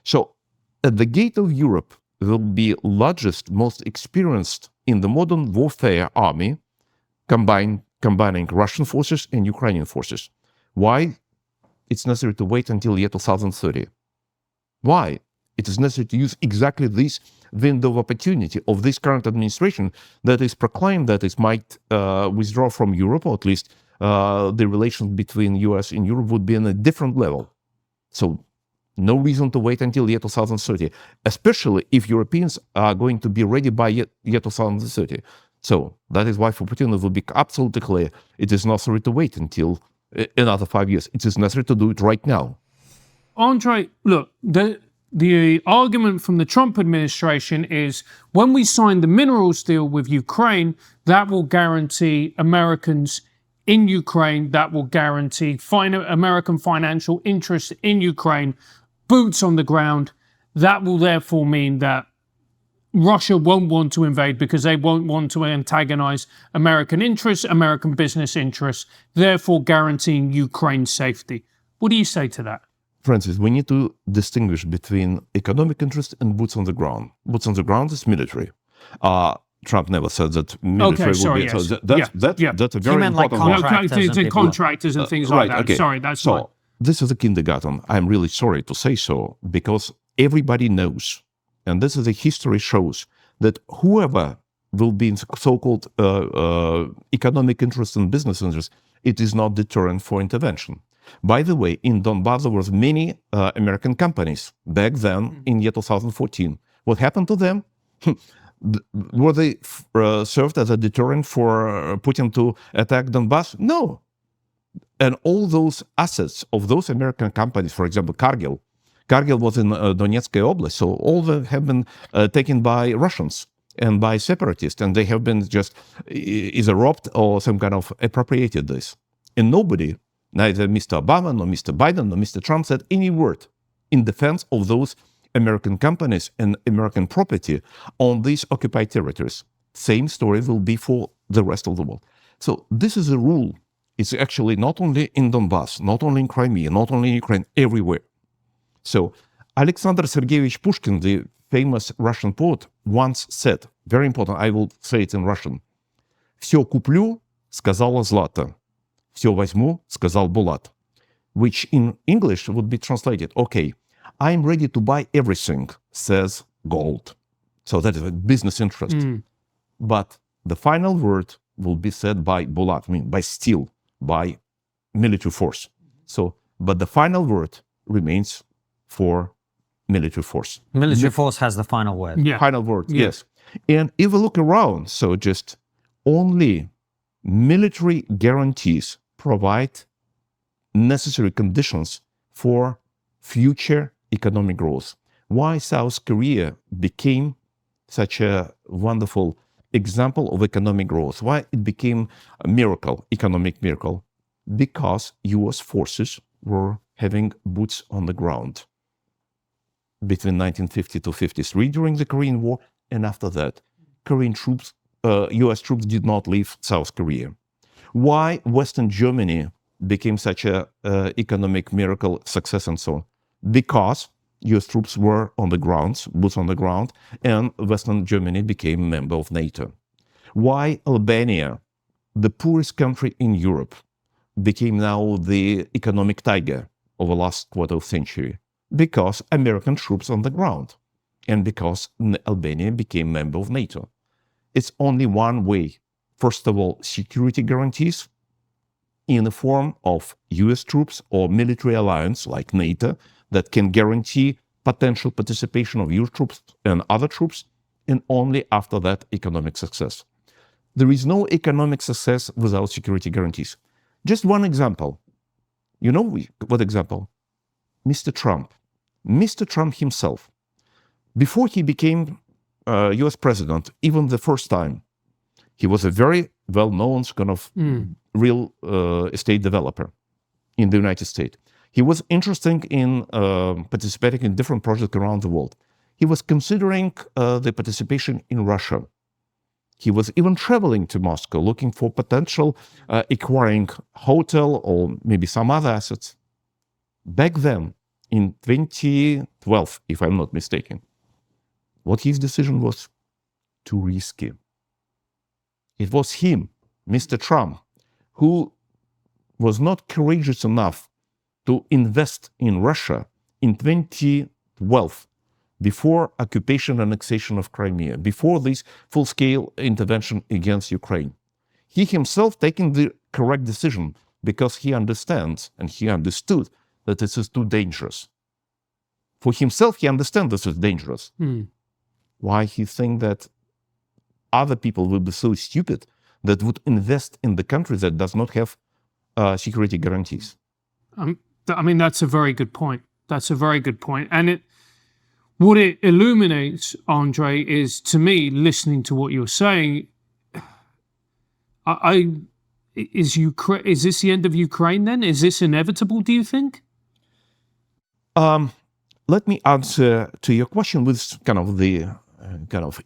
So at the gate of Europe will be largest, most experienced in the modern warfare army, combining Russian forces and Ukrainian forces. Why? It's necessary to wait until year 2030. Why? It is necessary to use exactly this window of opportunity of this current administration that is proclaimed that it might withdraw from Europe, or at least the relations between US and Europe would be on a different level. So no reason to wait until year 2030, especially if Europeans are going to be ready by year 2030. So that is why for Putin it will be absolutely clear it is necessary to wait until another 5 years. It is necessary to do it right now. Andrei, look, the argument from the Trump administration is when we sign the minerals deal with Ukraine, that will guarantee Americans in Ukraine, that will guarantee American financial interests in Ukraine, boots on the ground. That will therefore mean that Russia won't want to invade because they won't want to antagonize American interests, American business interests, therefore guaranteeing Ukraine's safety. What do you say to that? Francis, we need to distinguish between economic interest and boots on the ground. Boots on the ground is military. Trump never said that military would be. Yes. So that's a very important one. Contractors and things like that. Okay. Sorry, that's so fine. This is a kindergarten. I'm really sorry to say so, because everybody knows, and this is the history shows, that whoever will be in so-called economic interest and business interest, it is not deterrent for intervention. By the way, in Donbass, there was many American companies back then in year 2014. What happened to them? Were they served as a deterrent for Putin to attack Donbass? No. And all those assets of those American companies, for example, Cargill was in Donetsk Oblast, so all them have been taken by Russians and by separatists, and they have been just either robbed or some kind of appropriated this. And nobody, neither Mr. Obama, nor Mr. Biden, nor Mr. Trump, said any word in defense of those American companies and American property on these occupied territories. Same story will be for the rest of the world. So this is a rule. It's actually not only in Donbass, not only in Crimea, not only in Ukraine, everywhere. So Alexander Sergeyevich Pushkin, the famous Russian poet, once said, very important, I will say it in Russian, «Все куплю, сказала Злата, все возьму, сказал Булат», which in English would be translated, okay, I'm ready to buy everything, says Gold. So that is a business interest. But the final word will be said by Bulat, I mean by steel, by military force. So, but the final word remains for military force. Military force has the final word. Yeah. Final word, yes. And if we look around, so just only military guarantees provide necessary conditions for future economic growth. Why South Korea became such a wonderful example of economic growth? Why it became a miracle, economic miracle? Because US forces were having boots on the ground between 1950 to 53 during the Korean War, and after that, Korean troops, US troops did not leave South Korea. Why Western Germany became such a economic miracle success and so on? Because US troops were on the ground, boots on the ground, and Western Germany became a member of NATO. Why Albania, the poorest country in Europe, became now the economic tiger of the last quarter of century? Because American troops on the ground, and because Albania became a member of NATO. it's only one way. First of all, security guarantees in the form of US troops or military alliance like NATO that can guarantee potential participation of US troops and other troops, and only after that economic success. There is no economic success without security guarantees. Just one example. You know what example? Mr. Trump. Mr. Trump himself, before he became US president, even the first time, he was a very well-known kind of real estate developer in the United States. He was interested in participating in different projects around the world. He was considering the participation in Russia. He was even traveling to Moscow looking for potential acquiring hotel or maybe some other assets. Back then, in 2012, if I'm not mistaken, what his decision was? Too risky. It was him, Mr. Trump, who was not courageous enough to invest in Russia in 2012, before occupation and annexation of Crimea, before this full-scale intervention against Ukraine. He himself taking the correct decision because he understands and he understood that this is too dangerous. For himself, he understands this is dangerous. Why he think that other people will be so stupid that would invest in the country that does not have security guarantees? I mean, that's a very good point. That's a very good point. And what it illuminates, Andrei, is, to me, listening to what you're saying, is this the end of Ukraine then? Is this inevitable, do you think? Let me answer to your question with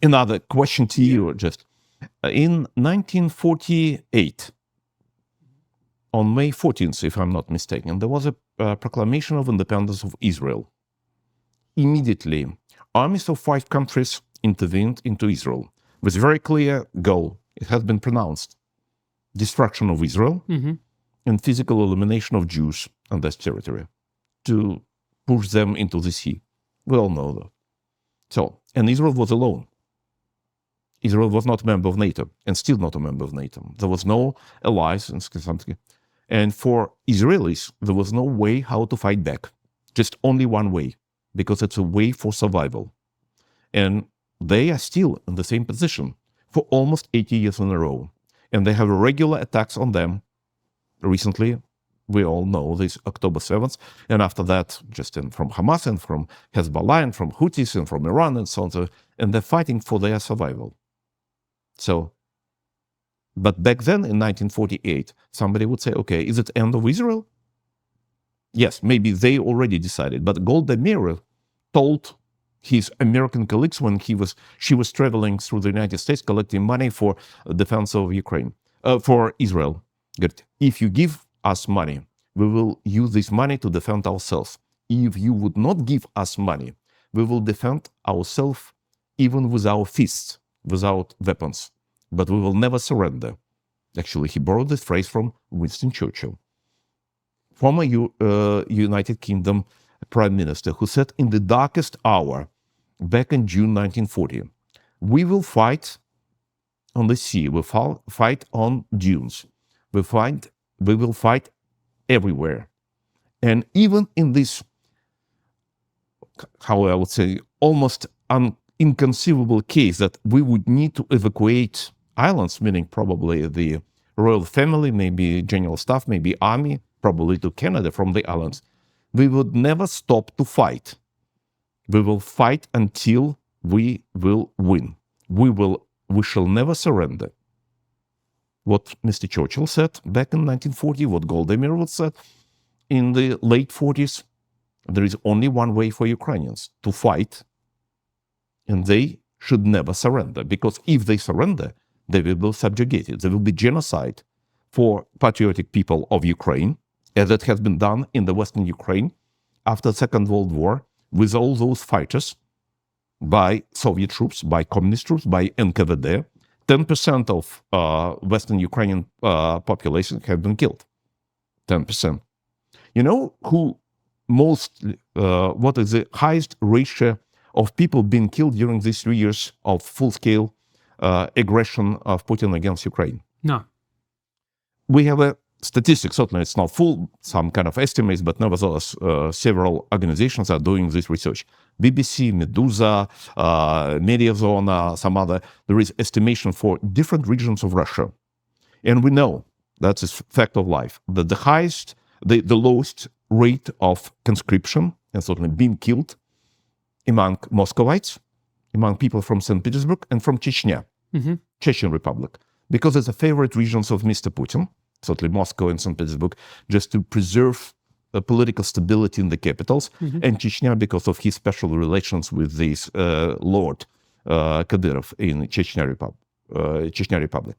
another question to you. Just in 1948, on May 14th, if I'm not mistaken, there was a proclamation of independence of Israel. Immediately, armies of 5 countries intervened into Israel with a very clear goal. It has been pronounced: destruction of Israel and physical elimination of Jews on this territory, to push them into the sea. We all know that. So, and Israel was alone. Israel was not a member of NATO and still not a member of NATO. There was no allies in something. And for Israelis, there was no way how to fight back. Just only one way, because it's a way for survival. And they are still in the same position for almost 80 years in a row. And they have regular attacks on them. Recently, we all know this October 7th. And after that, just from Hamas and from Hezbollah and from Houthis and from Iran and so on. And they're fighting for their survival. So, but back then in 1948, somebody would say, okay, is it end of Israel? Yes, maybe they already decided. But Golda Meir told his American colleagues when she was traveling through the United States collecting money for defense of Ukraine, for Israel. If you give us money, we will use this money to defend ourselves. If you would not give us money, we will defend ourselves even with our fists, without weapons. But we will never surrender. Actually, he borrowed this phrase from Winston Churchill, former United Kingdom Prime Minister, who said in the darkest hour, back in June 1940, we will fight on the sea, we will fight on dunes, we will fight everywhere. And even in this, how I would say, almost inconceivable case that we would need to evacuate islands, meaning probably the royal family, maybe general staff, maybe army, probably to Canada from the islands, we would never stop to fight. We will fight until we will win. We shall never surrender. What Mr. Churchill said back in 1940, what Golda Meir said in the late 40s, there is only one way for Ukrainians: to fight, and they should never surrender, because if they surrender, they will be subjugated. There will be genocide for patriotic people of Ukraine, as it has been done in the Western Ukraine after the Second World War, with all those fighters by Soviet troops, by communist troops, by NKVD. 10% of Western Ukrainian population have been killed. 10%. You know what is the highest ratio of people being killed during these 3 years of full-scale aggression of Putin against Ukraine? No. We have a statistic, certainly it's not full, some kind of estimates, but nevertheless, several organizations are doing this research. BBC, Medusa, Mediazona, some other, there is estimation for different regions of Russia. And we know, that's a fact of life, that the lowest rate of conscription and certainly being killed among Muscovites, among people from St. Petersburg and from Chechnya, Chechen Republic, because it's the favorite regions of Mr. Putin, certainly Moscow and St. Petersburg, just to preserve political stability in the capitals, and Chechnya because of his special relations with this Lord Kadyrov in Chechnya Republic.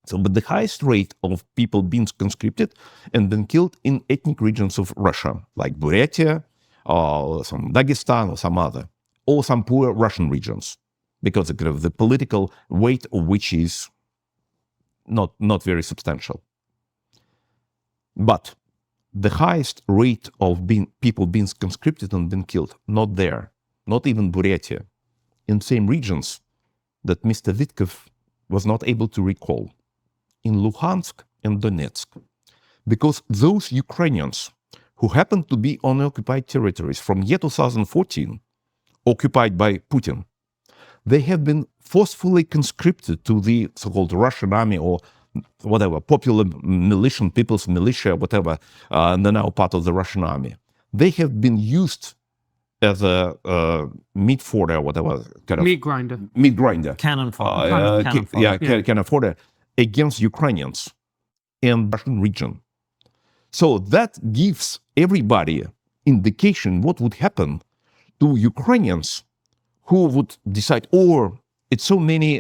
So, but the highest rate of people being conscripted and been killed in ethnic regions of Russia, like Buryatia, or some Dagestan, or some other, or some poor Russian regions, because the political weight of which is not very substantial. But the highest rate of people being conscripted and being killed, not there, not even Buryatia, in same regions that Mr. Vitkov was not able to recall, in Luhansk and Donetsk, because those Ukrainians who happened to be on occupied territories from year 2014, occupied by Putin, they have been forcefully conscripted to the so-called Russian army or whatever, popular militia, people's militia, whatever, and they're now part of the Russian army. They have been used as a meat fodder, whatever. Meat grinder. Meat grinder. Cannon fodder. Cannon fodder against Ukrainians in the Russian region. So that gives everybody indication what would happen to Ukrainians who would decide, or it's so many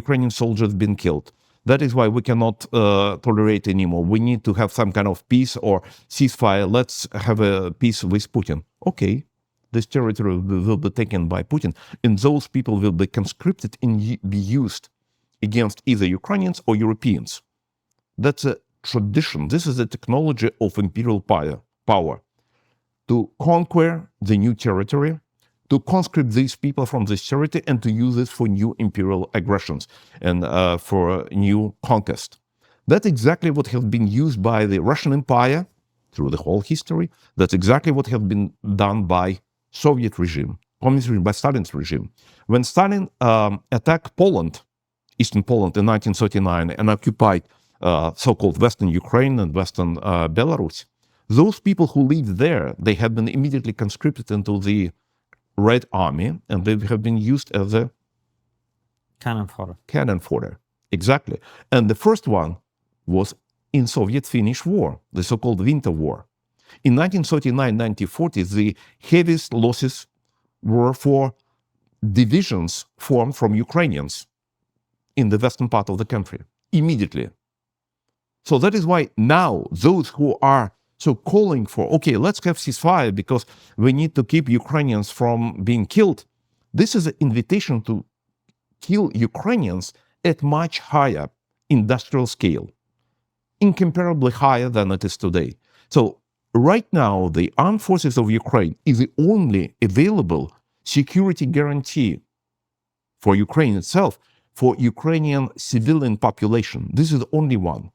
Ukrainian soldiers been killed. That is why we cannot tolerate anymore. We need to have some kind of peace or ceasefire. Let's have a peace with Putin. Okay, this territory will be taken by Putin, and those people will be conscripted and be used against either Ukrainians or Europeans. That's a tradition. This is a technology of imperial power to conquer the new territory, to conscript these people from this territory and to use it for new imperial aggressions and for new conquest. That's exactly what has been used by the Russian Empire through the whole history. That's exactly what has been done by Soviet regime, communist regime, by Stalin's regime. When Stalin attacked Poland, Eastern Poland in 1939 and occupied so-called Western Ukraine and Western Belarus, those people who lived there, they have been immediately conscripted into the Red Army, and they have been used as a cannon fodder. Cannon fodder, exactly. And the first one was in Soviet-Finnish War, the so-called Winter War. In 1939-1940, the heaviest losses were for divisions formed from Ukrainians in the western part of the country, immediately. So that is why now those who are so calling for, okay, let's have ceasefire because we need to keep Ukrainians from being killed. This is an invitation to kill Ukrainians at much higher industrial scale, incomparably higher than it is today. So right now, the armed forces of Ukraine is the only available security guarantee for Ukraine itself, for Ukrainian civilian population. This is the only one.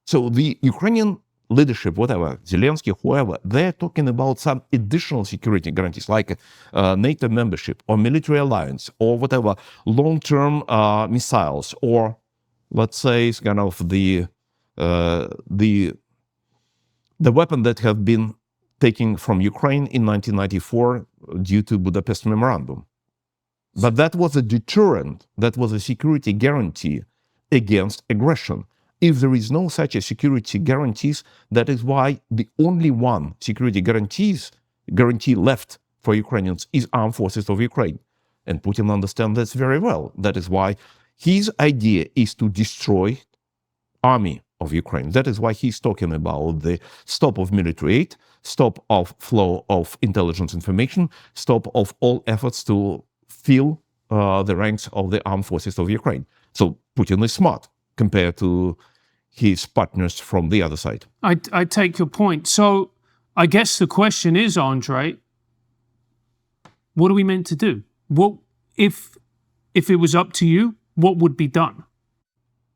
So the Ukrainian leadership, whatever, Zelensky, whoever, they're talking about some additional security guarantees like NATO membership or military alliance or whatever, long-term missiles or, let's say, kind of the weapon that have been taken from Ukraine in 1994 due to Budapest Memorandum. But that was a deterrent, that was a security guarantee against aggression. If there is no such a security guarantees, that is why the only one security guarantee left for Ukrainians is armed forces of Ukraine. And Putin understands this very well. That is why his idea is to destroy army of Ukraine. That is why he's talking about the stop of military aid, stop of flow of intelligence information, stop of all efforts to fill the ranks of the armed forces of Ukraine. So Putin is smart compared to his partners from the other side. I take your point. So I guess the question is, Andrei, what are we meant to do? What if if it was up to you, what would be done?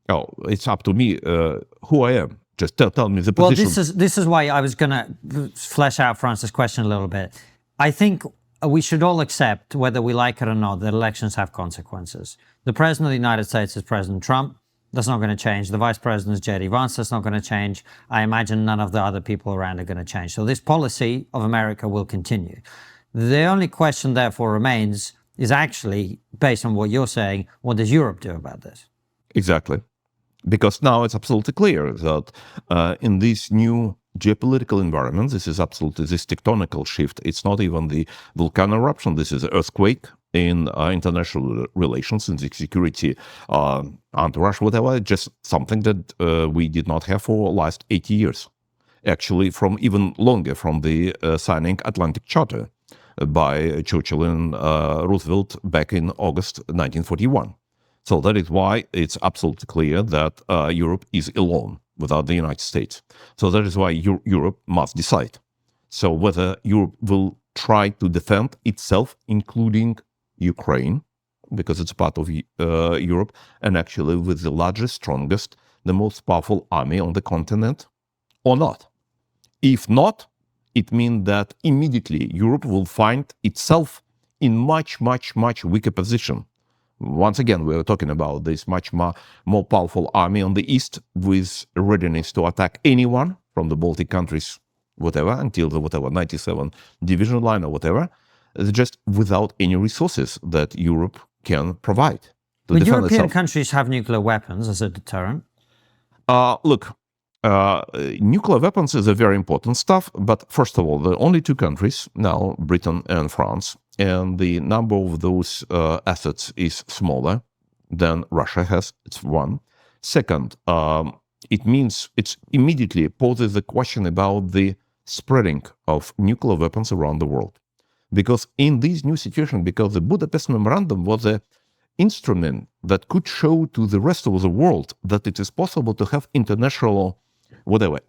Oh, it's up to me who I am. Just tell me the Well, position. this is why I was going to flesh out Francis' question a little bit. I think we should all accept, whether we like it or not, that elections have consequences. The president of the United States is President Trump. That's not going to change. The vice president is J.D. Vance. That's not going to change. I imagine none of the other people around are going to change. So this policy of America will continue. The only question, therefore, remains is actually, based on what you're saying, what does Europe do about this? Exactly. Because now it's absolutely clear that in this new geopolitical environment, this is absolutely this tectonical shift. It's not even the volcano eruption. This is an earthquake in international relations, in the security entourage, whatever, just something that we did not have for the last 80 years. Actually, from even longer, from the signing Atlantic Charter by Churchill and Roosevelt back in August 1941. So that is why it's absolutely clear that Europe is alone without the United States. So that is why Europe must decide. So whether Europe will try to defend itself, including Ukraine, because it's part of Europe, and actually with the largest, strongest, the most powerful army on the continent, or not. If not, it means that immediately Europe will find itself in much, much, much weaker position. Once again, we are talking about this much more powerful army on the east with readiness to attack anyone from the Baltic countries, whatever, until the 97 division line or whatever, just without any resources that Europe can provide to defend European itself. countries have nuclear weapons as a deterrent. Look, nuclear weapons is a very important stuff, but first of all, the only two countries now, Britain and France, and the number of those assets is smaller than Russia has. It's one. Second, it means it immediately poses the question about the spreading of nuclear weapons around the world. Because in this new situation, because the Budapest Memorandum was an instrument that could show to the rest of the world that it is possible to have international,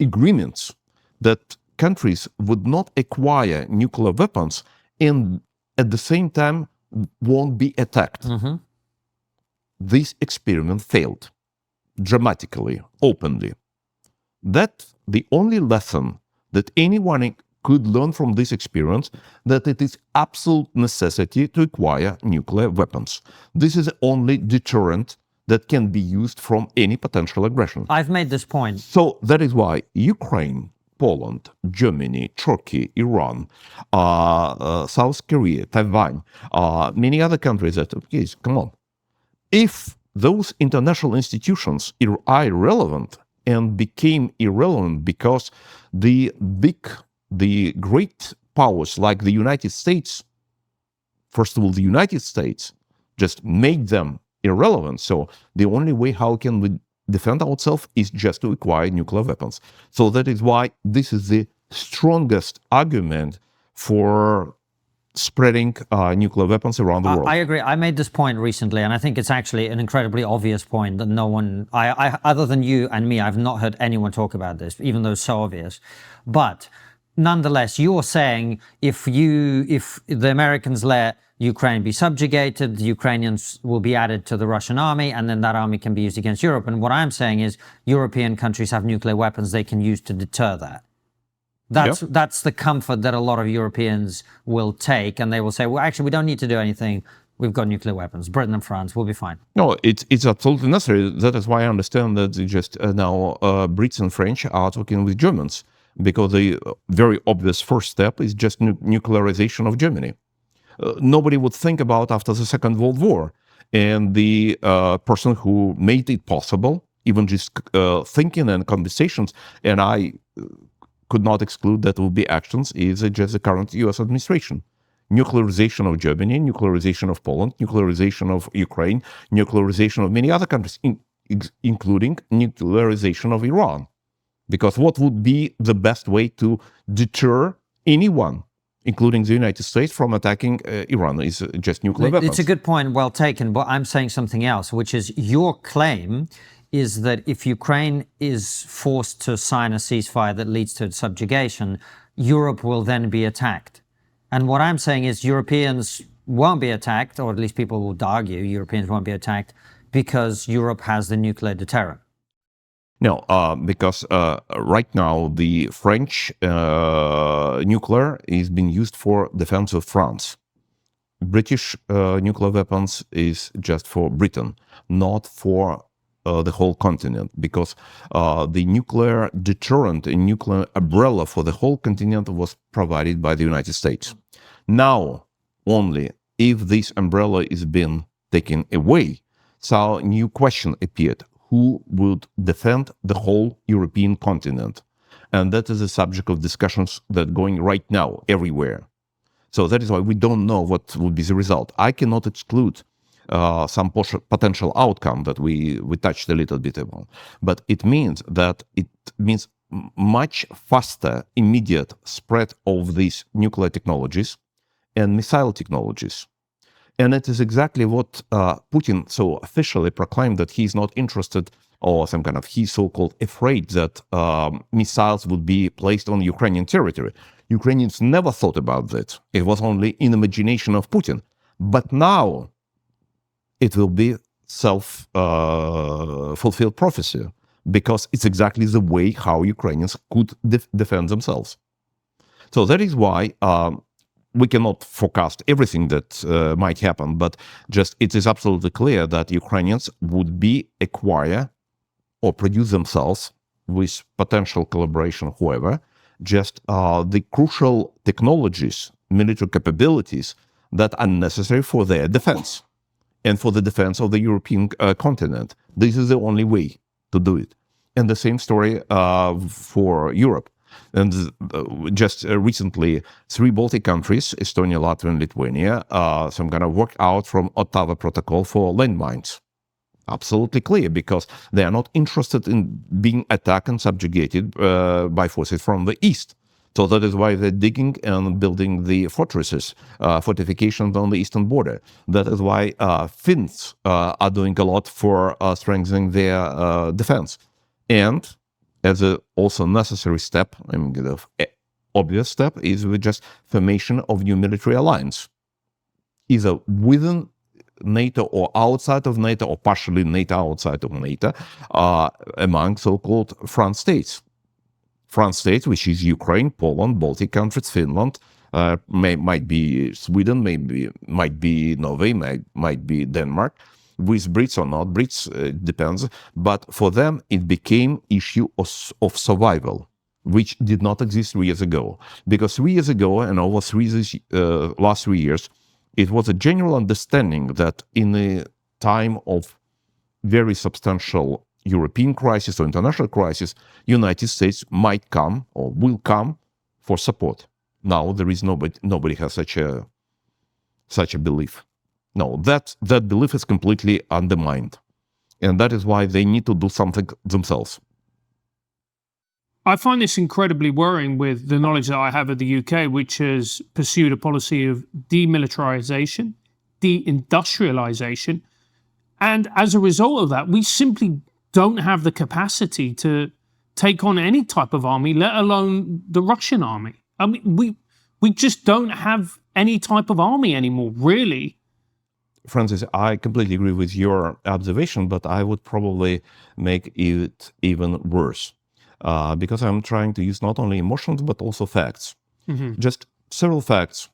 agreements that countries would not acquire nuclear weapons and at the same time won't be attacked. Mm-hmm. This experiment failed dramatically, openly. That's the only lesson that anyone could learn from this experience, that it is absolute necessity to acquire nuclear weapons. This is the only deterrent that can be used from any potential aggression. I've made this point. So that is why Ukraine, Poland, Germany, Turkey, Iran, South Korea, Taiwan, many other countries that, come on. If those international institutions are irrelevant and became irrelevant because the great powers like the United States, first of all, the United States just made them irrelevant. So the only way how can we defend ourselves is just to acquire nuclear weapons. So that is why this is the strongest argument for spreading nuclear weapons around the world. I agree. I made this point recently, and I think it's actually an incredibly obvious point that no one, other than you and me, I've not heard anyone talk about this, even though it's so obvious. But nonetheless, you're saying if the Americans let Ukraine be subjugated, the Ukrainians will be added to the Russian army, and then that army can be used against Europe. And what I'm saying is European countries have nuclear weapons they can use to deter that. That's the comfort that a lot of Europeans will take, and they will say, well, actually, we don't need to do anything. We've got nuclear weapons. Britain and France will be fine. No, it's absolutely necessary. That is why I understand that just now Brits and French are talking with Germans, because the very obvious first step is just nuclearization of Germany. Nobody would think about after the Second World War. And the person who made it possible, even just thinking and conversations, and I could not exclude that will be actions, is just the current US administration. Nuclearization of Germany, nuclearization of Poland, nuclearization of Ukraine, nuclearization of many other countries, including nuclearization of Iran. Because what would be the best way to deter anyone, including the United States, from attacking Iran is just nuclear weapons. It's a good point, well taken, but I'm saying something else, which is your claim is that if Ukraine is forced to sign a ceasefire that leads to subjugation, Europe will then be attacked. And what I'm saying is Europeans won't be attacked, or at least people would argue Europeans won't be attacked, because Europe has the nuclear deterrent. No, because right now the French nuclear is being used for defense of France. British nuclear weapons is just for Britain, not for the whole continent, because the nuclear deterrent and nuclear umbrella for the whole continent was provided by the United States. Now, only if this umbrella is being taken away, so a new question appeared: who would defend the whole European continent? And that is a subject of discussions that are going right now everywhere. So that is why we don't know what will be the result. I cannot exclude some potential outcome that we touched a little bit about. But it means much faster, immediate spread of these nuclear technologies and missile technologies. And it is exactly what Putin so officially proclaimed, that he's not interested, or some kind of, he's so-called afraid that missiles would be placed on Ukrainian territory. Ukrainians never thought about that. It was only in imagination of Putin. But now it will be self-fulfilled prophecy, because it's exactly the way how Ukrainians could defend themselves. So that is why we cannot forecast everything that might happen, but just it is absolutely clear that Ukrainians would be acquire or produce themselves with potential collaboration, whoever, just the crucial technologies, military capabilities that are necessary for their defense and for the defense of the European continent. This is the only way to do it. And the same story for Europe. And just recently, 3 Baltic countries, Estonia, Latvia, and Lithuania, some kind of worked out from Ottawa Protocol for landmines. Absolutely clear, because they are not interested in being attacked and subjugated by forces from the east. So that is why they're digging and building the fortresses, fortifications on the eastern border. That is why Finns are doing a lot for strengthening their defense. And as a also necessary step, I mean, the obvious step, is with just formation of new military alliance, either within NATO or outside of NATO, or partially NATO outside of NATO, among so-called front states. Front states, which is Ukraine, Poland, Baltic countries, Finland, might be Sweden, might be Norway, might be Denmark. With Brits or not Brits, depends. But for them, it became issue of survival, which did not exist 3 years ago. Because 3 years ago, and over last 3 years, it was a general understanding that in a time of very substantial European crisis or international crisis, United States might come or will come for support. Now there is nobody has such a belief. No, that belief is completely undermined. And that is why they need to do something themselves. I find this incredibly worrying with the knowledge that I have of the UK, which has pursued a policy of demilitarization, deindustrialization. And as a result of that, we simply don't have the capacity to take on any type of army, let alone the Russian army. I mean, we just don't have any type of army anymore, really. Francis, I completely agree with your observation, but I would probably make it even worse. Because I'm trying to use not only emotions, but also facts. Mm-hmm. Just several facts.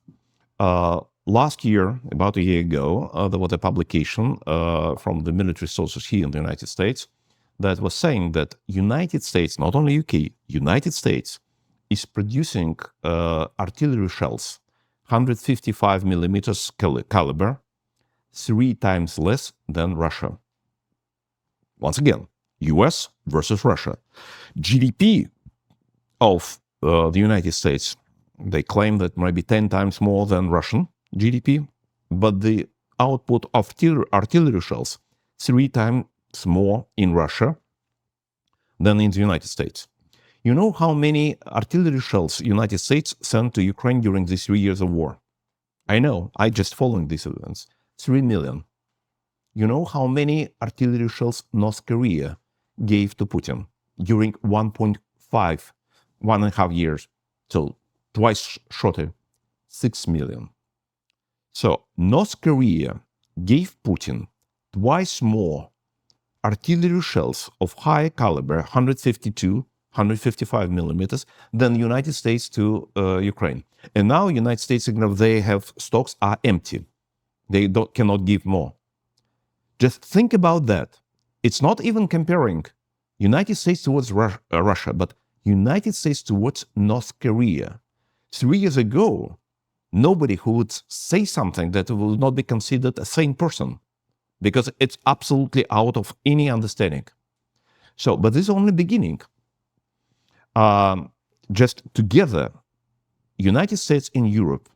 Last year, about a year ago, there was a publication from the military sources here in the United States that was saying that United States, not only UK, United States is producing artillery shells, 155 millimeters caliber, 3 times less than Russia. Once again, US versus Russia. GDP of the United States, they claim that maybe 10 times more than Russian GDP, but the output of artillery shells, 3 times more in Russia than in the United States. You know how many artillery shells the United States sent to Ukraine during these 3 years of war? I know, I just following these events. 3 million. You know how many artillery shells North Korea gave to Putin during 1.5 years? So twice shorter, 6 million. So North Korea gave Putin twice more artillery shells of high caliber, 152, 155 millimeters, than the United States to Ukraine. And now United States, they have stocks are empty. They cannot give more. Just think about that. It's not even comparing United States towards Russia, but United States towards North Korea. 3 years ago, nobody who would say something that will not be considered a sane person, because it's absolutely out of any understanding. So, but this is only beginning. Just together, United States and Europe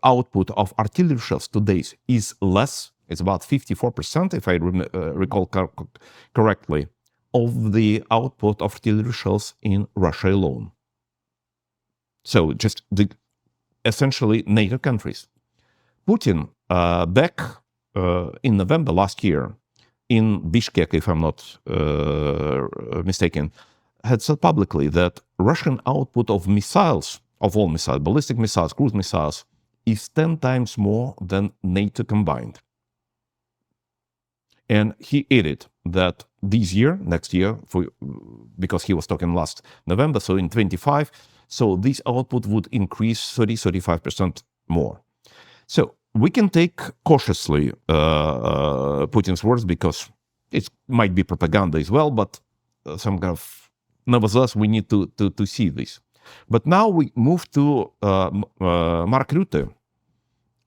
output of artillery shells today is less. It's about 54%, if I recall correctly, of the output of artillery shells in Russia alone. So just essentially NATO countries. Putin, back in November last year, in Bishkek, if I'm not mistaken, had said publicly that Russian output of missiles, of all missiles, ballistic missiles, cruise missiles, is 10 times more than NATO combined. And he added that this year, next year, because he was talking last November, so in 25, so this output would increase 30-35% more. So we can take cautiously Putin's words, because it might be propaganda as well, but some kind of, nevertheless, we need to see this. But now we move to Mark Rutte,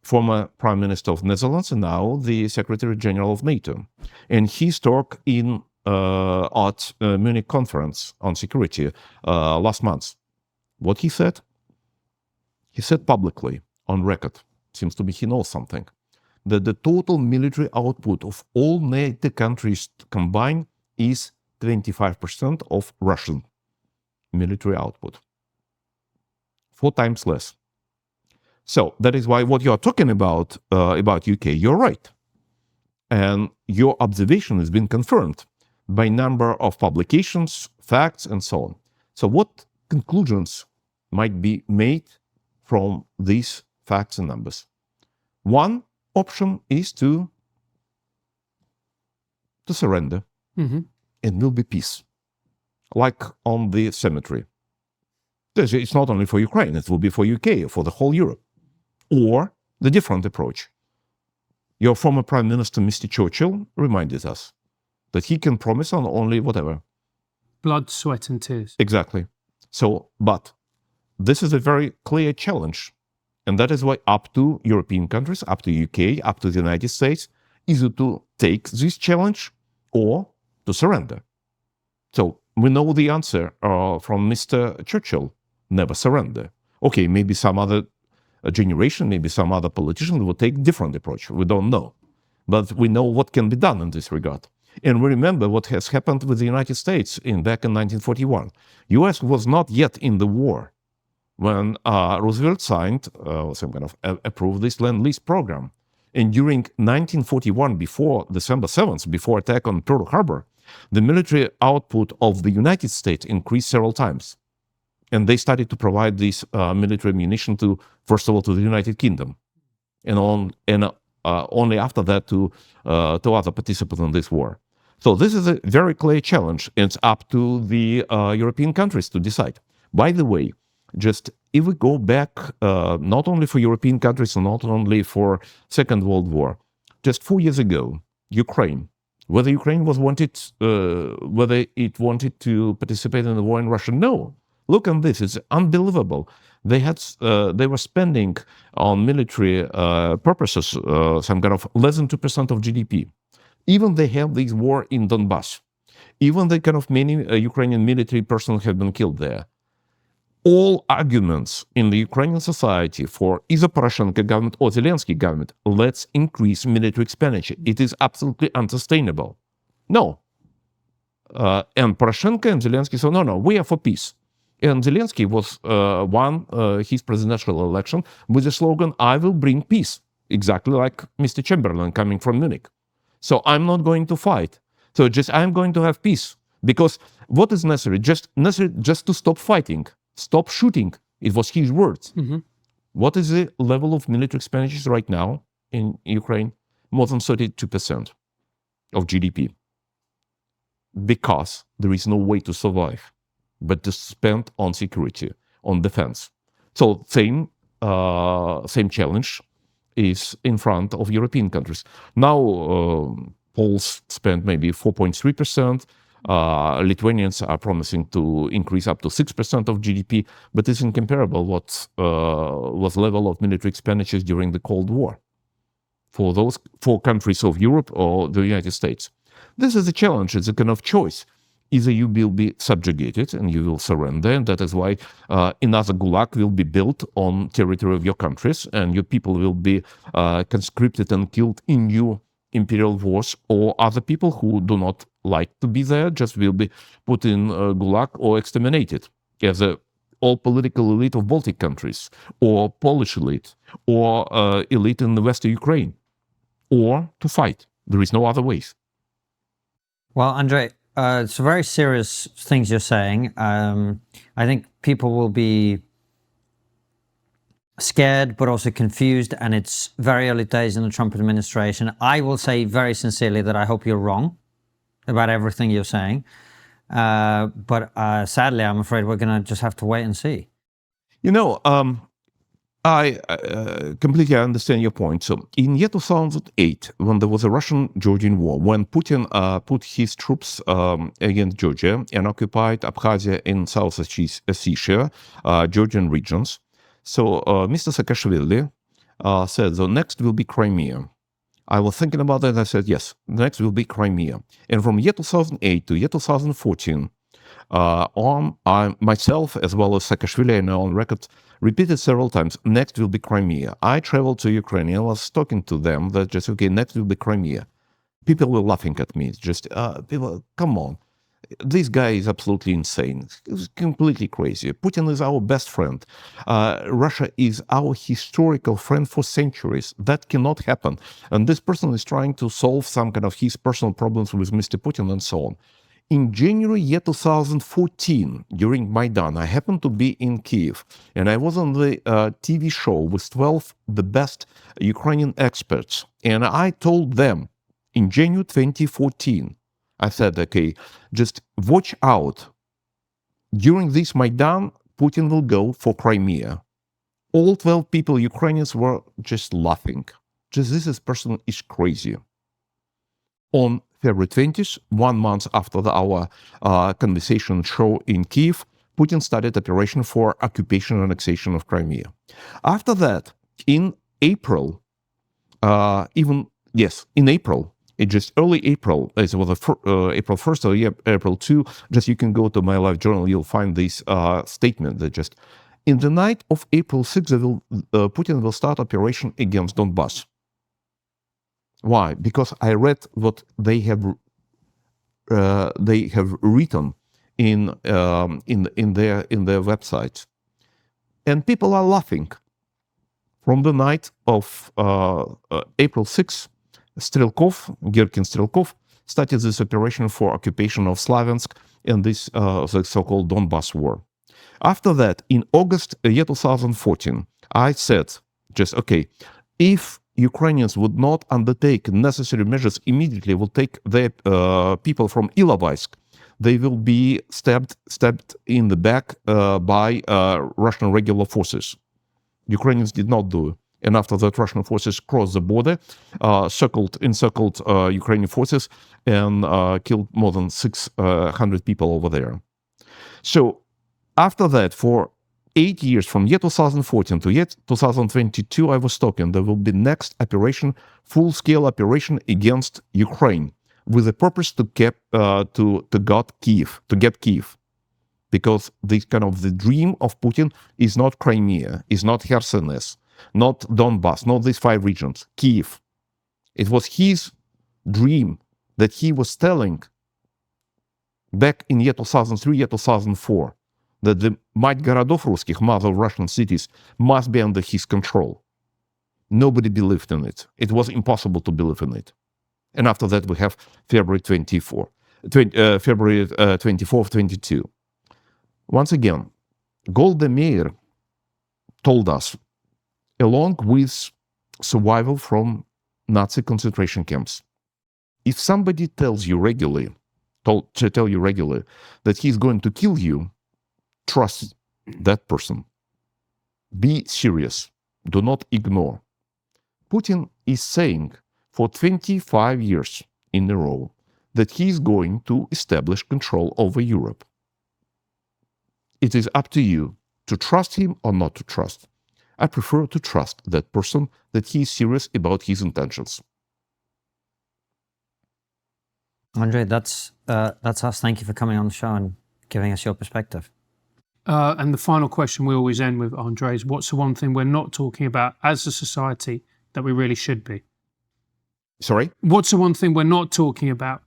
former Prime Minister of Netherlands and now the Secretary General of NATO. And his talk in at Munich conference on security last month. What he said? He said publicly, on record, seems to be he knows something, that the total military output of all NATO countries combined is 25% of Russian military output. 4 times less. So that is why what you are talking about UK, you're right. And your observation has been confirmed by number of publications, facts, and so on. So what conclusions might be made from these facts and numbers? One option is to surrender, and will be peace, like on the cemetery. It's not only for Ukraine, it will be for UK, for the whole Europe. Or the different approach. Your former Prime Minister, Mr. Churchill, reminded us that he can promise on only whatever. Blood, sweat, and tears. Exactly. So, but this is a very clear challenge. And that is why up to European countries, up to UK, up to the United States, either to take this challenge or to surrender. So we know the answer from Mr. Churchill, never surrender. Okay, maybe some other generation, maybe some other politician will take different approach. We don't know. But we know what can be done in this regard. And we remember what has happened with the United States back in 1941. US was not yet in the war when Roosevelt signed, some kind of approved this Lend-Lease program. And during 1941, before December 7th, before attack on Pearl Harbor, the military output of the United States increased several times. And they started to provide this military ammunition to, first of all, to the United Kingdom, and only after that to other participants in this war. So this is a very clear challenge. It's up to the European countries to decide. By the way, just if we go back, not only for European countries and not only for Second World War, just 4 years ago, Ukraine, whether Ukraine was whether it wanted to participate in the war in Russia, no. Look at this; it's unbelievable. They were spending on military purposes some kind of less than 2% of GDP. Even they have this war in Donbass. Even the kind of many Ukrainian military personnel have been killed there. All arguments in the Ukrainian society for either Poroshenko government or Zelensky government, let's increase military expenditure. It is absolutely unsustainable. No. And Poroshenko and Zelensky said, no, we are for peace. And Zelensky won his presidential election with the slogan, I will bring peace, exactly like Mr. Chamberlain coming from Munich. So I'm not going to fight. So I'm going to have peace. Because what is necessary? Just to stop fighting, stop shooting. It was his words. What is the level of military expenditures right now in Ukraine? More than 32% of GDP. Because there is no way to survive but to spend on security, on defense. So same challenge is in front of European countries. Now Poles spend maybe 4.3%. Lithuanians are promising to increase up to 6% of GDP, but it's incomparable what was level of military expenditures during the Cold War for those four countries of Europe or the United States. This is a challenge. It's a kind of choice. Either you will be subjugated and you will surrender, and that is why another gulag will be built on territory of your countries, and your people will be conscripted and killed in new imperial wars, or other people who do not like to be there just will be put in gulag or exterminated, as a all political elite of Baltic countries, or Polish elite, or elite in the west of Ukraine, or to fight. There is no other ways. Well, Andrei, it's very serious things you're saying. I think people will be scared, but also confused, and it's very early days in the Trump administration. I will say very sincerely that I hope you're wrong about everything you're saying. But sadly, I'm afraid we're going to just have to wait and see. You know, I completely understand your point. So in year 2008, when there was a Russian-Georgian war, when Putin put his troops against Georgia and occupied Abkhazia in South Ossetia, Georgian regions, so Mr. Saakashvili said, the next will be Crimea. I was thinking about that, and I said, yes, the next will be Crimea. And from year 2008 to year 2014, myself, as well as Saakashvili, I know on record, repeated several times, next will be Crimea. I traveled to Ukraine and I was talking to them that just, okay, next will be Crimea. People were laughing at me. Just, people, come on. This guy is absolutely insane. He's completely crazy. Putin is our best friend. Russia is our historical friend for centuries. That cannot happen. And this person is trying to solve some kind of his personal problems with Mr. Putin and so on. In January year 2014, during Maidan, I happened to be in Kiev, and I was on the TV show with 12 the best Ukrainian experts, and I told them in January 2014, I said, okay, just watch out. During this Maidan, Putin will go for Crimea. All 12 people, Ukrainians, were just laughing. Just this person is crazy. On February 20th, 1 month after our conversation show in Kiev, Putin started operation for occupation and annexation of Crimea. After that, in April, in April, it just early April, as it was April 1st or April 2, just you can go to my live journal, you'll find this statement that just, in the night of April 6th, Putin will start operation against Donbass. Why? Because I read what they have written in their website, and people are laughing. From the night of April 6th, Girkin Strelkov started this operation for occupation of Slaviansk and this the so-called Donbass war. After that, in August year 2014, I said, just okay, if Ukrainians would not undertake necessary measures immediately, will take their people from Ilovaisk, they will be stabbed in the back by Russian regular forces. Ukrainians did not do it. And after that, Russian forces crossed the border, encircled Ukrainian forces, and killed more than 600 people over there. So after that, for 8 years, from year 2014 to year 2022, I was talking, there will be next operation, full-scale operation against Ukraine, with the purpose to get Kiev. Because this kind of the dream of Putin is not Crimea, is not Kherson, not Donbass, not these 5 regions, Kiev. It was his dream that he was telling back in year 2003, year 2004, that the might городов русских, mother of Russian cities, must be under his control. Nobody believed in it. It was impossible to believe in it. And after that, we have February 24th, 22. Once again, Golda Meir told us along with survival from Nazi concentration camps. If somebody tells you regularly, tell you regularly that he's going to kill you, trust that person. Be serious. Do not ignore. Putin is saying for 25 years in a row that he is going to establish control over Europe. It is up to you to trust him or not to trust. I prefer to trust that person, that he is serious about his intentions. Andrei, that's us. Thank you for coming on the show and giving us your perspective. And the final question we always end with, Andrei, is what's the one thing we're not talking about as a society that we really should be? Sorry? What's the one thing we're not talking about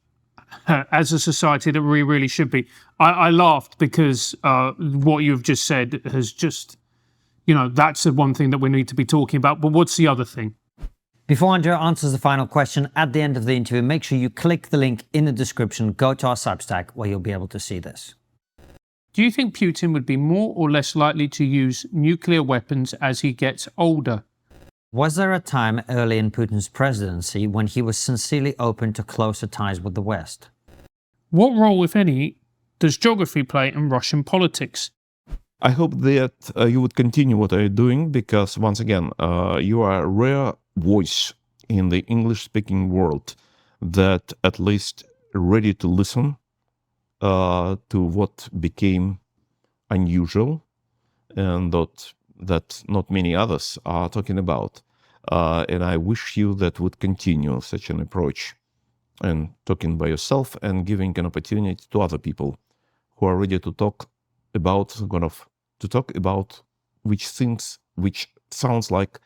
as a society that we really should be? I laughed because what you've just said has just, that's the one thing that we need to be talking about. But what's the other thing? Before Andrei answers the final question, at the end of the interview, make sure you click the link in the description, go to our Substack, where you'll be able to see this. Do you think Putin would be more or less likely to use nuclear weapons as he gets older? Was there a time early in Putin's presidency when he was sincerely open to closer ties with the West? What role, if any, does geography play in Russian politics? I hope that you would continue what you're doing because, once again, you are a rare voice in the English-speaking world that at least ready to listen to what became unusual and that not many others are talking about. And I wish you that would continue such an approach and talking by yourself and giving an opportunity to other people who are ready to talk about which sounds like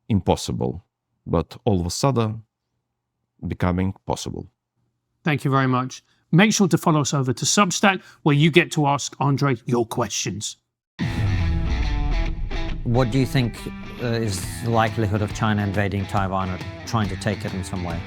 impossible, but all of a sudden becoming possible. Thank you very much. Make sure to follow us over to Substack, where you get to ask Andrei your questions. What do you think is the likelihood of China invading Taiwan or trying to take it in some way?